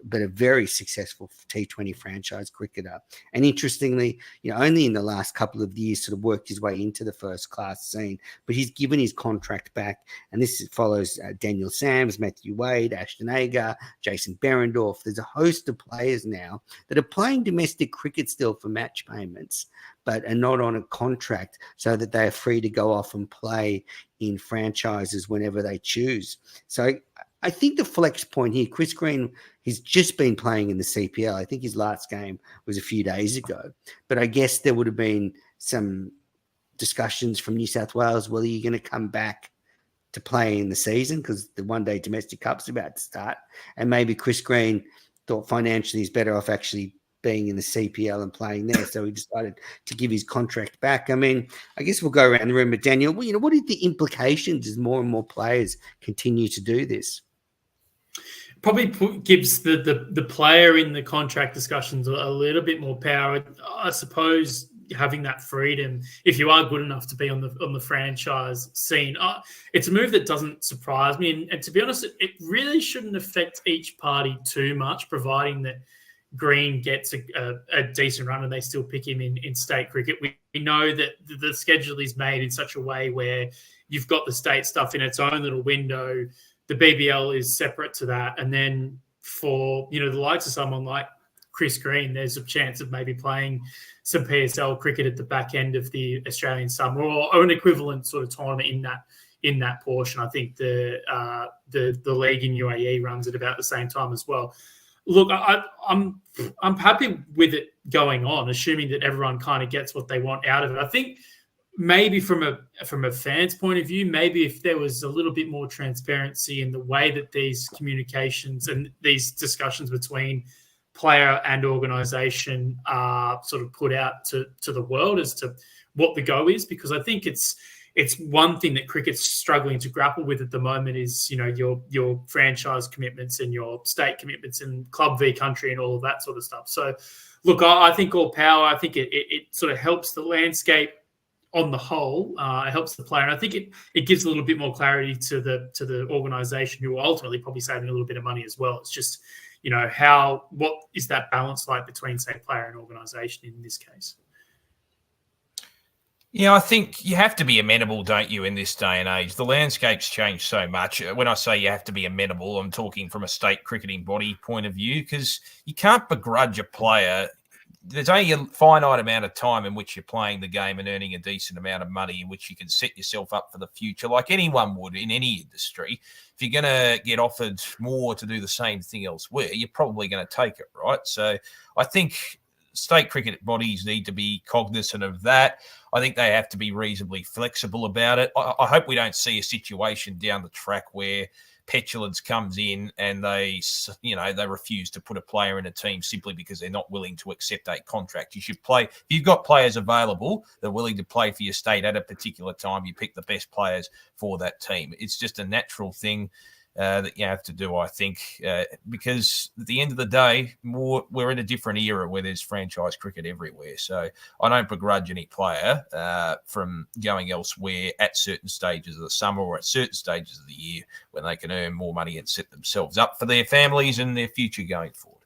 but a very successful T20 franchise cricketer. And interestingly, only in the last couple of years sort of worked his way into the first class scene, but he's given his contract back. And this follows Daniel Sams, Matthew Wade, Ashton Agar, Jason Behrendorff. There's a host of players now that are playing domestic cricket still for match payments, but are not on a contract, so that they are free to go off and play in franchises whenever they choose. So I think the flex point here, Chris Green, he's just been playing in the CPL. I think his last game was a few days ago. But I guess there would have been some discussions from New South Wales. Well, are you going to come back to play in the season, because the one-day domestic cup's about to start? And maybe Chris Green thought financially he's better off actually being in the CPL and playing there. So he decided to give his contract back. I mean, I guess we'll go around the room. But Daniel, what are the implications as more and more players continue to do this? Probably gives the player in the contract discussions a little bit more power. I suppose having that freedom, if you are good enough to be on the franchise scene, it's a move that doesn't surprise me. And to be honest, it really shouldn't affect each party too much, providing that Green gets a decent run and they still pick him in state cricket. We know that the schedule is made in such a way where you've got the state stuff in its own little window. The BBL is separate to that. And then for, the likes of someone like Chris Green, there's a chance of maybe playing some PSL cricket at the back end of the Australian summer, or an equivalent sort of tournament in that portion. I think the league in UAE runs at about the same time as well. Look, I'm happy with it going on, assuming that everyone kind of gets what they want out of it. I think maybe from a fan's point of view, maybe if there was a little bit more transparency in the way that these communications and these discussions between player and organisation are sort of put out to the world as to what the go is, because I think it's one thing that cricket's struggling to grapple with at the moment is, you know, your franchise commitments and your state commitments and club v country and all of that sort of stuff. So, look, I think all power. I think it sort of helps the landscape on the whole. It helps the player, and I think it gives a little bit more clarity to the organisation, who are ultimately probably saving a little bit of money as well. It's just, you know, what is that balance like between, say, player and organisation in this case? Yeah, I think you have to be amenable, don't you, in this day and age? The landscape's changed so much. When I say you have to be amenable, I'm talking from a state cricketing body point of view, because you can't begrudge a player. There's only a finite amount of time in which you're playing the game and earning a decent amount of money in which you can set yourself up for the future, like anyone would in any industry. If you're going to get offered more to do the same thing elsewhere, you're probably going to take it, right? So I think state cricket bodies need to be cognizant of that. I think they have to be reasonably flexible about it. I hope we don't see a situation down the track where petulance comes in and they refuse to put a player in a team simply because they're not willing to accept a contract. You should play. If you've got players available that are willing to play for your state at a particular time, you pick the best players for that team. It's just a natural thing that you have to do, I think, because at the end of the day, we're in a different era where there's franchise cricket everywhere. So I don't begrudge any player from going elsewhere at certain stages of the summer or at certain stages of the year when they can earn more money and set themselves up for their families and their future going forward.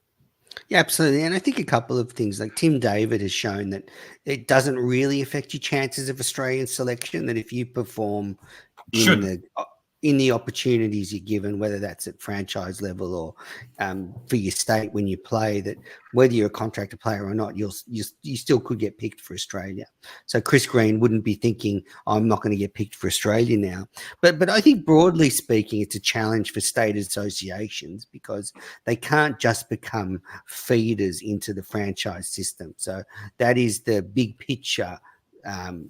Yeah, absolutely. And I think a couple of things, like Tim David has shown that it doesn't really affect your chances of Australian selection, that if you perform in the opportunities you're given, whether that's at franchise level or for your state when you play, that whether you're a contracted player or not, you still could get picked for Australia. So Chris Green wouldn't be thinking, I'm not going to get picked for Australia now. But I think broadly speaking, it's a challenge for state associations because they can't just become feeders into the franchise system. So that is the big picture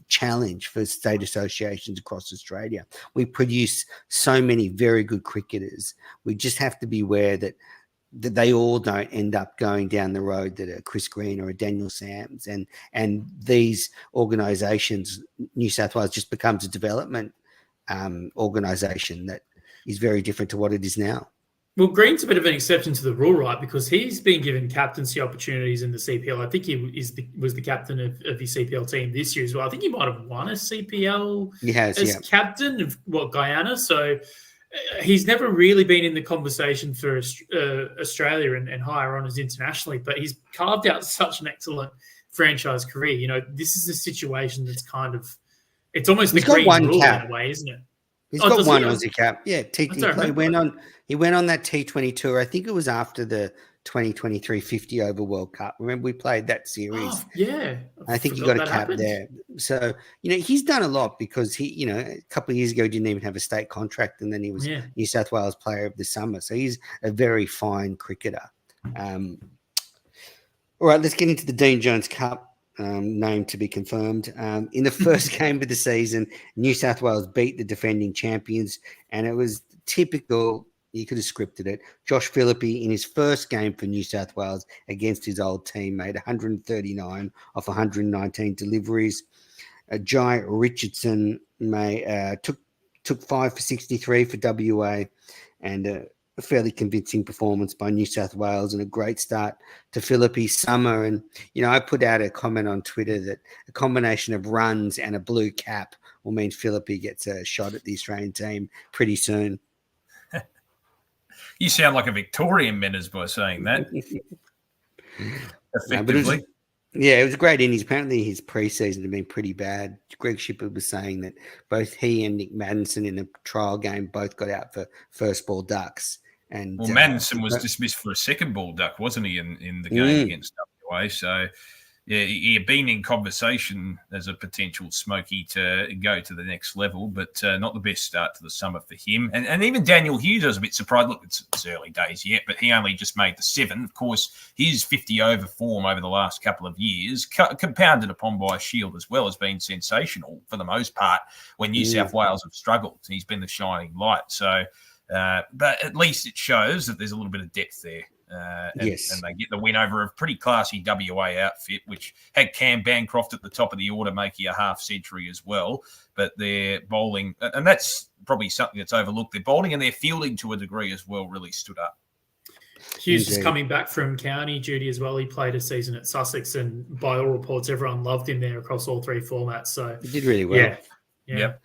challenge for state associations across Australia. We produce so many very good cricketers. We just have to be aware that they all don't end up going down the road that a Chris Green or a Daniel Sams, and these organisations, New South Wales just becomes a development organisation that is very different to what it is now. Well, Green's a bit of an exception to the rule, right? Because he's been given captaincy opportunities in the CPL. I think he was the captain of his CPL team this year as well. I think he might have won a CPL captain of Guyana. So he's never really been in the conversation for Australia and higher honours internationally. But he's carved out such an excellent franchise career. You know, this is a situation that's kind of, it's almost the green rule in a way, isn't it? He's got one Aussie cap. Yeah, he went on that T20 tour. I think it was after the 2023 50 over World Cup. Remember, we played that series. Oh, yeah. I think he got a cap there. So, you know, he's done a lot because he, you know, a couple of years ago, didn't even have a state contract, and then he was New South Wales Player of the Summer. So he's a very fine cricketer. All right, let's get into the Dean Jones Cup. Name to be confirmed. In the first game of the season, New South Wales beat the defending champions, and it was typical. You could have scripted it. Josh Philippe, in his first game for New South Wales against his old team, made 139 off 119 deliveries. Jai Richardson took 5 for 63 for WA, and a fairly convincing performance by New South Wales and a great start to Philippe's summer. And, you know, I put out a comment on Twitter that a combination of runs and a blue cap will mean Philippe gets a shot at the Australian team pretty soon. You sound like a Victorian menace by saying that. Effectively. It was a great innings. Apparently his preseason had been pretty bad. Greg Shipper was saying that both he and Nick Maddinson in the trial game both got out for first ball ducks. And Maddinson was dismissed for a second ball duck, wasn't he, in the game against WA? So, yeah, he had been in conversation as a potential Smoky to go to the next level, but not the best start to the summer for him. And even Daniel Hughes, I was a bit surprised. Look, it's early days yet, but he only just made the 7. Of course, his 50-over form over the last couple of years, compounded upon by Shield as well, has been sensational for the most part when New South Wales have struggled. He's been the shining light. So, but at least it shows that there's a little bit of depth there Yes. And they get the win over a pretty classy WA outfit, which had Cam Bancroft at the top of the order making a half century as well. But their bowling, and that's probably something that's overlooked, their bowling and their fielding to a degree as well really stood up. Hughes is coming back from county duty as well. He played a season at Sussex, and by all reports, everyone loved him there across all three formats. So he did really well. Yeah. Yep.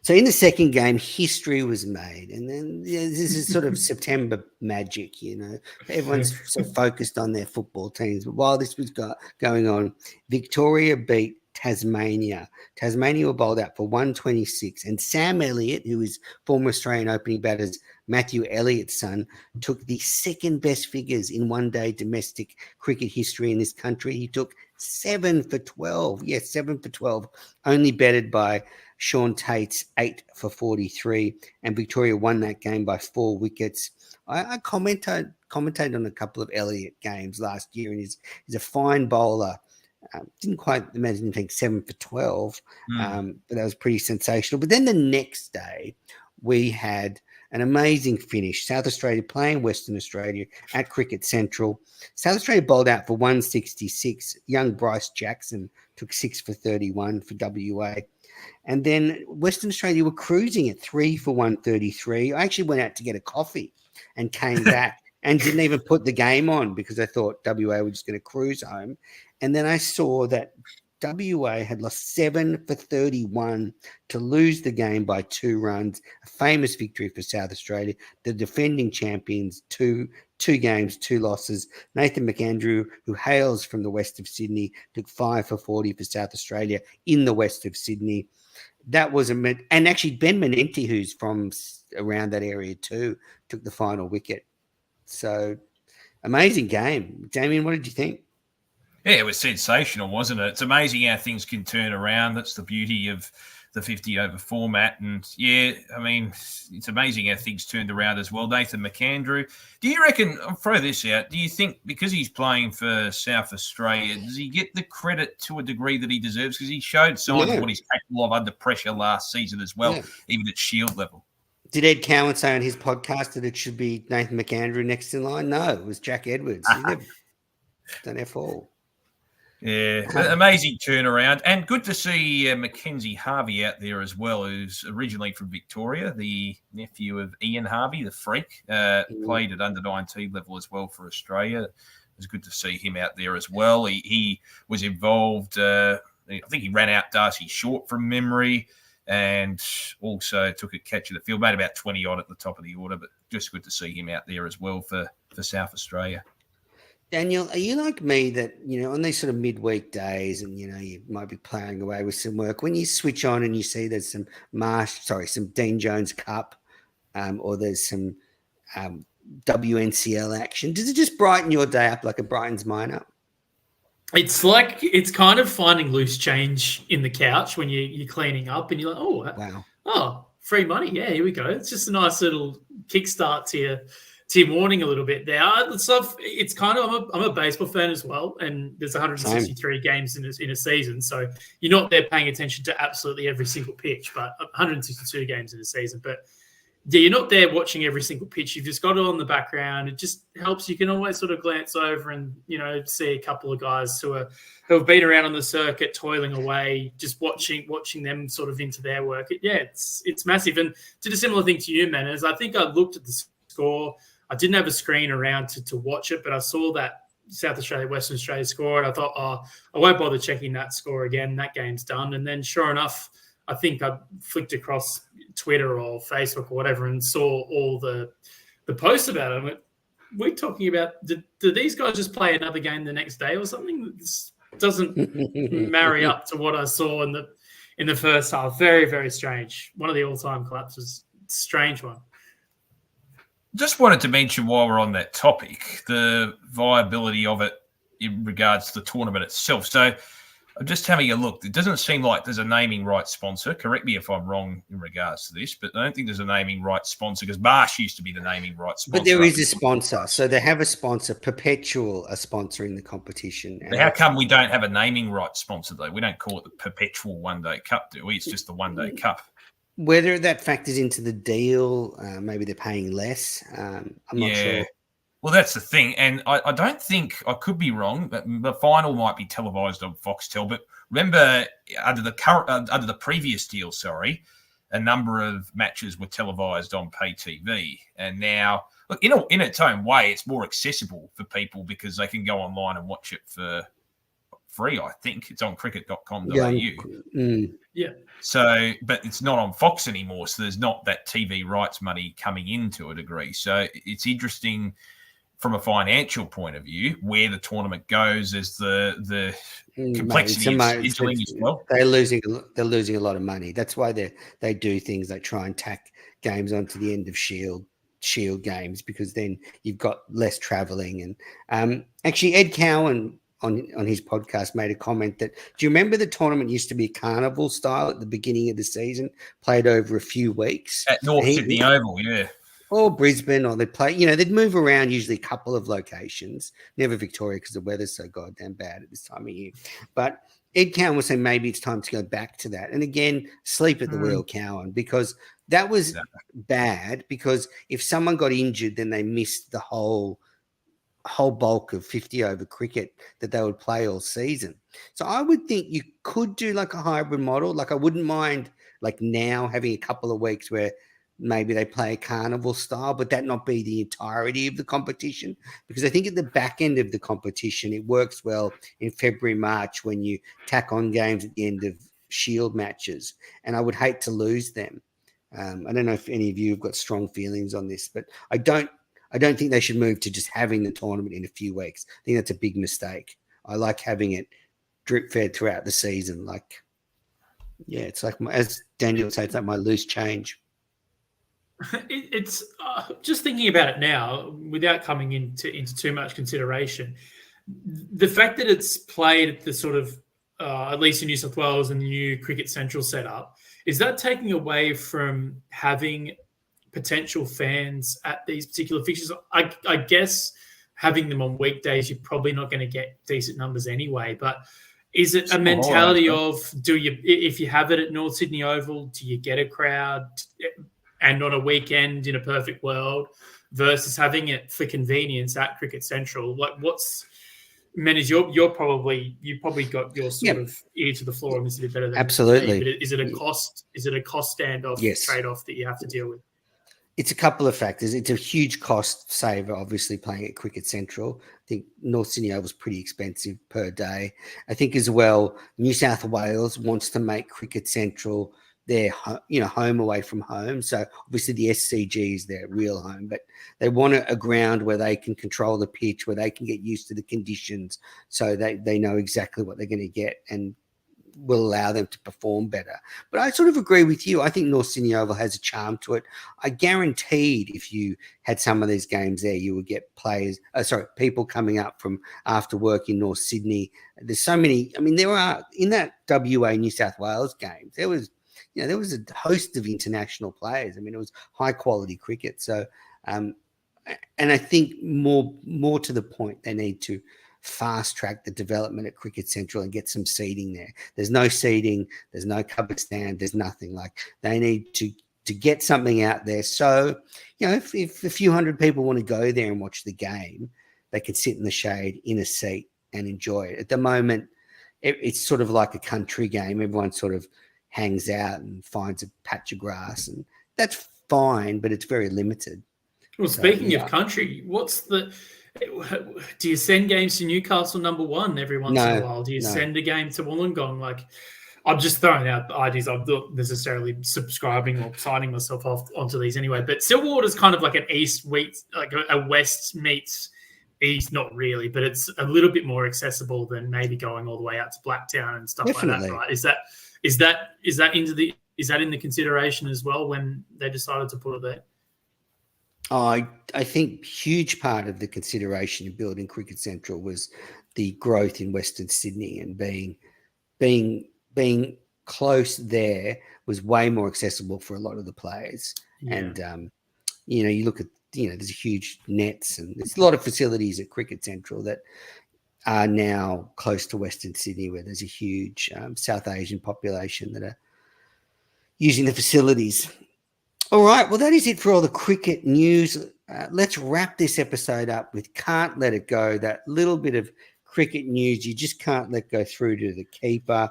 So in the second game, history was made, and then this is sort of September magic. Everyone's so focused on their football teams. But while this was going on, Victoria beat Tasmania. Tasmania were bowled out for 126, and Sam Elliott, who is former Australian opening batters Matthew Elliott's son, took the second best figures in one-day domestic cricket history in this country. He took 7 for 12. Yes, 7 for 12, only bettered by Sean Tate's 8 for 43, and Victoria won that game by 4 wickets. I commentated on a couple of Elliott games last year, and he's a fine bowler. Didn't quite imagine him taking 7 for 12, but that was pretty sensational. But then the next day, we had an amazing finish. South Australia playing Western Australia at Cricket Central. South Australia bowled out for 166. Young Bryce Jackson took 6 for 31 for WA. And then Western Australia were cruising at 3 for 133. I actually went out to get a coffee and came back and didn't even put the game on because I thought WA were just going to cruise home. And then I saw that WA had lost 7 for 31 to lose the game by 2 runs. A famous victory for South Australia. The defending champions, two games, 2 losses. Nathan McAndrew, who hails from the west of Sydney, took 5 for 40 for South Australia in the west of Sydney. That was and actually Ben Menenti, who's from around that area too, took the final wicket. So amazing game. Damien, what did you think? Yeah, it was sensational, wasn't it? It's amazing how things can turn around. That's the beauty of the 50-over format. And, yeah, I mean, it's amazing how things turned around as well. Nathan McAndrew, do you reckon, I'll throw this out, do you think because he's playing for South Australia, does he get the credit to a degree that he deserves? Because he showed signs of what he's capable of under pressure last season as well, even at Shield level. Did Ed Cowan say on his podcast that it should be Nathan McAndrew next in line? No, it was Jack Edwards. He never done F all. Yeah, amazing turnaround. And good to see Mackenzie Harvey out there as well, who's originally from Victoria, the nephew of Ian Harvey, the freak, played at under-19 level as well for Australia. It was good to see him out there as well. He was involved, I think he ran out Darcy Short from memory, and also took a catch of the field, made about 20-odd at the top of the order, but just good to see him out there as well for South Australia. Daniel, are you like me that, on these sort of midweek days and, you might be playing away with some work, when you switch on and you see there's some some Dean Jones Cup or there's some WNCL action, does it just brighten your day up like it brightens mine up? It's kind of finding loose change in the couch when you're cleaning up and you're like, oh, wow. Oh, free money. Yeah, here we go. It's just a nice little kickstart to your morning a little bit there. It's kind of, I'm a baseball fan as well, and there's 163 games in a season, so you're not there paying attention to absolutely every single pitch, but 162 games in a season. But yeah, you're not there watching every single pitch. You've just got it on the background. It just helps. You can always sort of glance over and, see a couple of guys who have been around on the circuit toiling away, just watching them sort of into their work. It's massive. And did a similar thing to you, Manners. I think I looked at the score. I didn't have a screen around to watch it, but I saw that South Australia, Western Australia score, and I thought, I won't bother checking that score again. That game's done. And then sure enough, I think I flicked across Twitter or Facebook or whatever and saw all the posts about it. I went, we're talking about, did these guys just play another game the next day or something? This doesn't marry up to what I saw in the first half. Very, very strange. One of the all-time collapses. Strange one. Just wanted to mention while we're on that topic, the viability of it in regards to the tournament itself. So I'm just having a look. It doesn't seem like there's a naming rights sponsor. Correct me if I'm wrong in regards to this, but I don't think there's a naming rights sponsor because Marsh used to be the naming rights sponsor. But there is a sponsor. So they have a sponsor, Perpetual, are sponsoring the competition. But how come we don't have a naming rights sponsor, though? We don't call it the Perpetual One Day Cup, do we? It's just the One Day Cup. Whether that factors into the deal, maybe they're paying less. I'm not sure. Well, that's the thing, and I don't think, I could be wrong, but the final might be televised on Foxtel. But remember, under the previous deal, a number of matches were televised on pay TV, and now, look, in its own way, it's more accessible for people because they can go online and watch it for free. I think it's on cricket.com.au. Yeah. So, but it's not on Fox anymore, so there's not that TV rights money coming in to a degree. So it's interesting from a financial point of view where the tournament goes as the complexity of scheduling as well. They're losing a lot of money. That's why they do things like try and tack games onto the end of Shield games, because then you've got less traveling. And actually, Ed Cowan on his podcast made a comment that, do you remember the tournament used to be carnival style at the beginning of the season, played over a few weeks at North Sydney Oval, yeah. Or Brisbane, or they'd play, they'd move around usually a couple of locations, never Victoria because the weather's so goddamn bad at this time of year. But Ed Cowan was saying maybe it's time to go back to that. And again, sleep at the wheel, Cowan, because that was bad, because if someone got injured, then they missed the whole bulk of 50 over cricket that they would play all season. So I would think you could do like a hybrid model. Like I wouldn't mind like now having a couple of weeks where maybe they play a carnival style, but that not be the entirety of the competition. Because I think at the back end of the competition, it works well in February, March, when you tack on games at the end of Shield matches. And I would hate to lose them. I don't know if any of you have got strong feelings on this, but I don't think they should move to just having the tournament in a few weeks. I think that's a big mistake. I like having it drip fed throughout the season. Like, yeah, it's like, as Daniel said, it's like my loose change. It's just thinking about it now, without coming into too much consideration, the fact that it's played at the sort of, at least in New South Wales and the new Cricket Central setup, is that taking away from having potential fans at these particular fixtures? I guess having them on weekdays, you're probably not going to get decent numbers anyway, but is it a mentality of, if you have it at North Sydney Oval, do you get a crowd and on a weekend in a perfect world, versus having it for convenience at Cricket Central? Like, Menez, you probably got your sort of ear to the floor on this a bit better than absolutely. Me, but is it a cost standoff trade-off that you have to deal with? It's a couple of factors. It's a huge cost saver, obviously, playing at Cricket Central. I think North Sydney Oval is pretty expensive per day. I think as well, New South Wales wants to make Cricket Central their home away from home. So obviously the SCG is their real home, but they want a ground where they can control the pitch, where they can get used to the conditions, so they know exactly what they're going to get and will allow them to perform better. But I sort of agree with you. I think North Sydney Oval has a charm to it. I guaranteed if you had some of these games there, you would get people coming up from after work in North Sydney. There's so many. I mean, there are in that WA New South Wales game, there was a host of international players. I mean, it was high quality cricket. So, and I think more to the point, they need to fast track the development at Cricket Central and get some seating there. There's no seating, there's no cupboard stand, there's nothing. Like, they need to get something out there. So, if a few hundred people want to go there and watch the game, they can sit in the shade in a seat and enjoy it. At the moment, it's sort of like a country game. Everyone sort of hangs out and finds a patch of grass, and that's fine, but it's very limited. Well, speaking of country, do you send games to Newcastle #1 every once in a while? Do you send a game to Wollongong? Like, I'm just throwing out ideas. I'm not necessarily subscribing or signing myself off onto these anyway, but Silverwater's kind of like an east meets, like a west meets east, not really, but it's a little bit more accessible than maybe going all the way out to Blacktown and stuff like that, right? Is that in the consideration as well when they decided to put it there? I think huge part of the consideration of building Cricket Central was the growth in Western Sydney, and being close there was way more accessible for a lot of the players. Yeah. And you look at there's a huge nets, and there's a lot of facilities at Cricket Central that are now close to Western Sydney, where there's a huge South Asian population that are using the facilities. All right, well, that is it for all the cricket news. let's wrap this episode up with Can't Let It Go, that little bit of cricket news you just can't let go through to the keeper.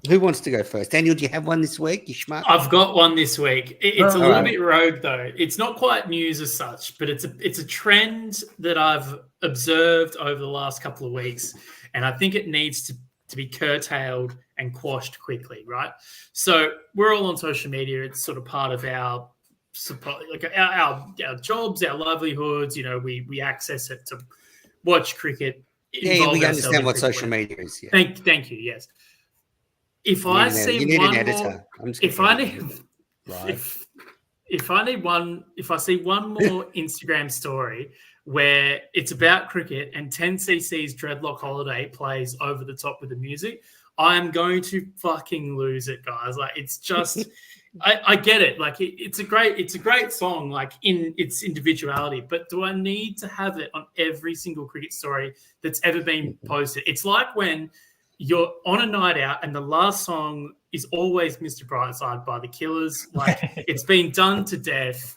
Who wants to go first? Daniel, do you have one this week, you schmuck? I've got one this week. It's a little right. bit rogue, though. It's not quite news as such, but it's a trend that I've observed over the last couple of weeks, and I think it needs to be curtailed and quashed quickly, right? So we're all on social media. It's sort of part of our jobs, our livelihoods. You know, we access it to watch cricket. Yeah, we understand what social media is. Yeah. Thank you. Yes. If I see one more, if I see one more Instagram story where it's about cricket and 10cc's Dreadlock Holiday plays over the top with the music, I am going to fucking lose it, guys. Like, it's just, I get it. Like, it's a great song, like in its individuality. But do I need to have it on every single cricket story that's ever been posted? It's like when you're on a night out and the last song is always Mr. Brightside by The Killers. Like, it's been done to death.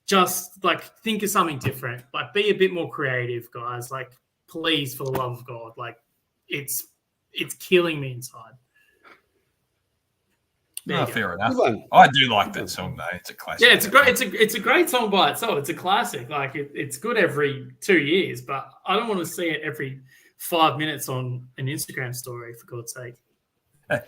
Just, like, think of something different. Like, be a bit more creative, guys. Like, please, for the love of God. Like, it's killing me inside. Fair enough. I do like that song, though. It's a classic. Yeah, it's a great song by itself. It's a classic. Like, it's good every 2 years, but I don't want to see it every 5 minutes on an Instagram story, for God's sake. No,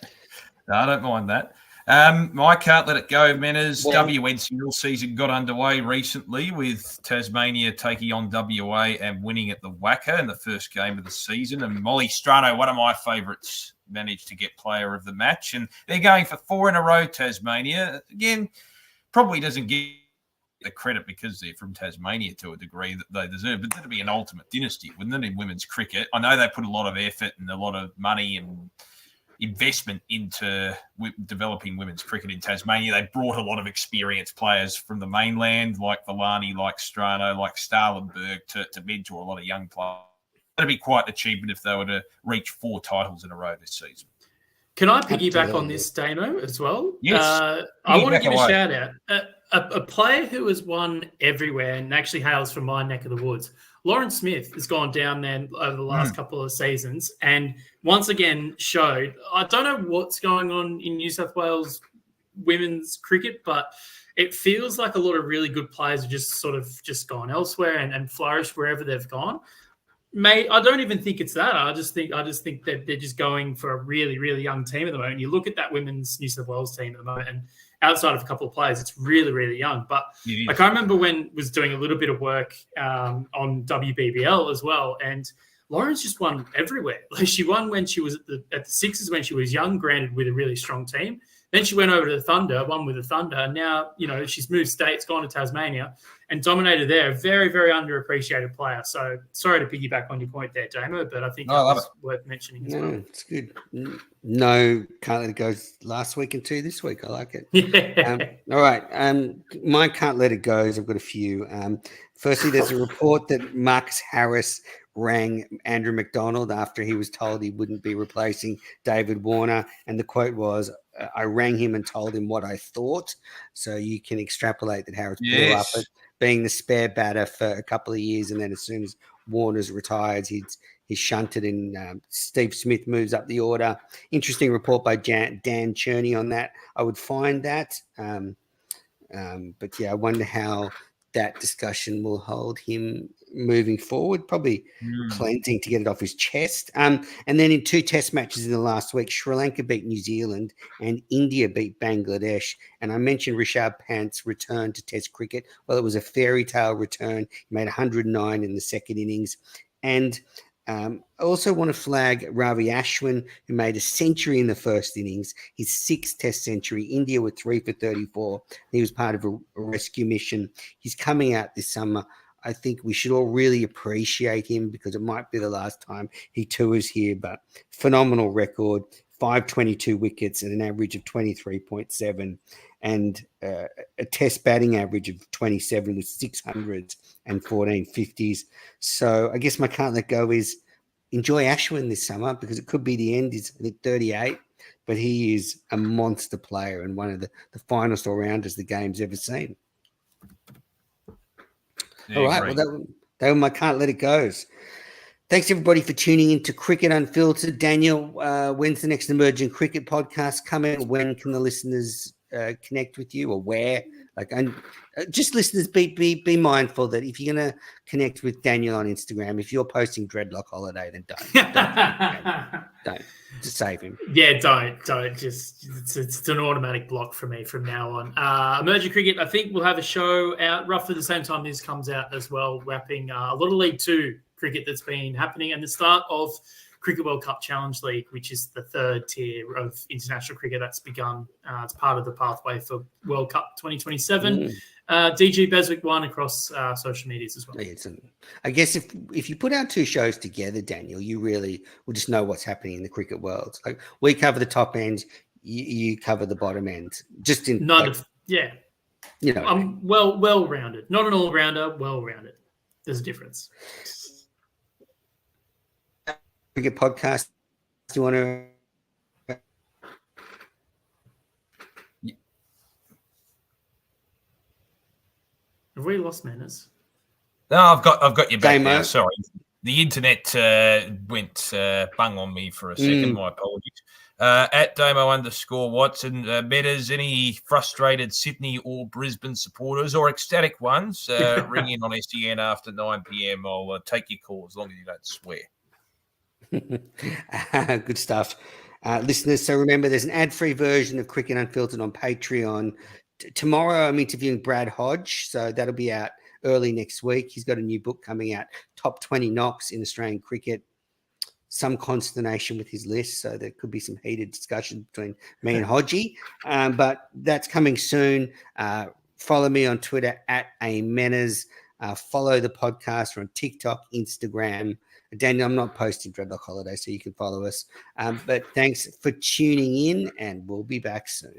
I don't mind that. I can't let it go, Menners. WNCL season got underway recently with Tasmania taking on WA and winning at the Wacker in the first game of the season. And Molly Strano, one of my favourites, managed to get player of the match. And they're going for 4 in a row, Tasmania. Again, probably doesn't get the credit because they're from Tasmania to a degree that they deserve, but that'd be an ultimate dynasty, wouldn't it, in women's cricket? I know they put a lot of effort and a lot of money and investment into developing women's cricket in Tasmania. They brought a lot of experienced players from the mainland, like Villani, like Strano, like Starlenberg, to mentor a lot of young players. That'd be quite an achievement if they were to reach 4 titles in a row this season. Can I piggyback on this, Damo, as well? Yes. I want to give a shout out. A player who has won everywhere and actually hails from my neck of the woods, Lauren Smith, has gone down there over the last couple of seasons and once again showed, I don't know what's going on in New South Wales women's cricket, but it feels like a lot of really good players have just sort of just gone elsewhere and flourished wherever they've gone. I don't even think it's that. I just think that they're just going for a really, really young team at the moment. You look at that women's New South Wales team at the moment, and outside of a couple of players, it's really, really young. But like, I remember when was doing a little bit of work on WBBL as well, and Lauren's just won everywhere. Like, she won when she was at the Sixers when she was young, granted with a really strong team. Then she went over to the Thunder, won with the Thunder, and now, you know, she's moved states, gone to Tasmania, and dominated there. A very, very underappreciated player. So sorry to piggyback on your point there, Damo, but I think that was worth mentioning as well. It's good. No, can't let it go last week and 2 this week. I like it. Yeah. All right. My can't let it go is I've got a few. Firstly, there's a report that Marcus Harris rang Andrew McDonald after he was told he wouldn't be replacing David Warner. And the quote was, I rang him and told him what I thought. So you can extrapolate that Harris blew up at being the spare batter for a couple of years. And then as soon as Warner's retired, he's shunted and Steve Smith moves up the order. Interesting report by Dan Cherney on that. I would find that. But yeah, I wonder how that discussion will hold him moving forward. Probably cleansing to get it off his chest. And then in 2 test matches in the last week, Sri Lanka beat New Zealand and India beat Bangladesh. And I mentioned Rishabh Pant's return to test cricket. Well, it was a fairy tale return. He made 109 in the second innings. And I also want to flag Ravi Ashwin, who made a century in the first innings, his 6th test century. India were 3 for 34. He was part of a rescue mission. He's coming out this summer. I think we should all really appreciate him because it might be the last time he tours here, but phenomenal record, 522 wickets at an average of 23.7 and a test batting average of 27 with 600s and 14 50s. So I guess my can't let go is enjoy Ashwin this summer because it could be the end. He's, I think, 38, but he is a monster player and one of the finest all-rounders the game's ever seen. Yeah, All right. great. Well, that were my can't let it goes. Thanks everybody for tuning in to Cricket Unfiltered. Daniel, when's the next Emerging Cricket podcast coming? When can the listeners connect with you, or where? Just listeners, be mindful that if you're gonna connect with Daniel on Instagram, if you're posting dreadlock holiday, then don't just save him. Yeah, don't. Just it's an automatic block for me from now on. Emerging Cricket, I think we'll have a show out roughly the same time this comes out as well, wrapping a lot of League Two cricket that's been happening and the start of Cricket World Cup Challenge League, which is the third tier of international cricket that's begun. It's part of the pathway for World Cup 2027. DG Beswick won across social medias as well. I guess if you put our two shows together, Daniel, you really will just know what's happening in the cricket world. Like, we cover the top end, you cover the bottom end. Just in You know, I'm well rounded, not an all rounder, well rounded. There's a difference. Cricket podcast. Do you want to? Have we lost manners? No, I've got you back now. Damo. Sorry, the internet went bung on me for a second. My apologies. At Damo_Watson, Meadows, any frustrated Sydney or Brisbane supporters or ecstatic ones, ring in on SEN after 9 p.m. I'll take your call as long as you don't swear. Good stuff. Listeners, so remember there's an ad-free version of Cricket Unfiltered on Patreon. Tomorrow I'm interviewing Brad Hodge, so that'll be out early next week. He's got a new book coming out, Top 20 Knocks in Australian Cricket. Some consternation with his list, so there could be some heated discussion between me and Hodgie, but that's coming soon. Follow me on Twitter at @Amenas. Follow the podcast on TikTok, Instagram. Daniel, I'm not posting Dreadlock Holiday, so you can follow us. But thanks for tuning in, and we'll be back soon.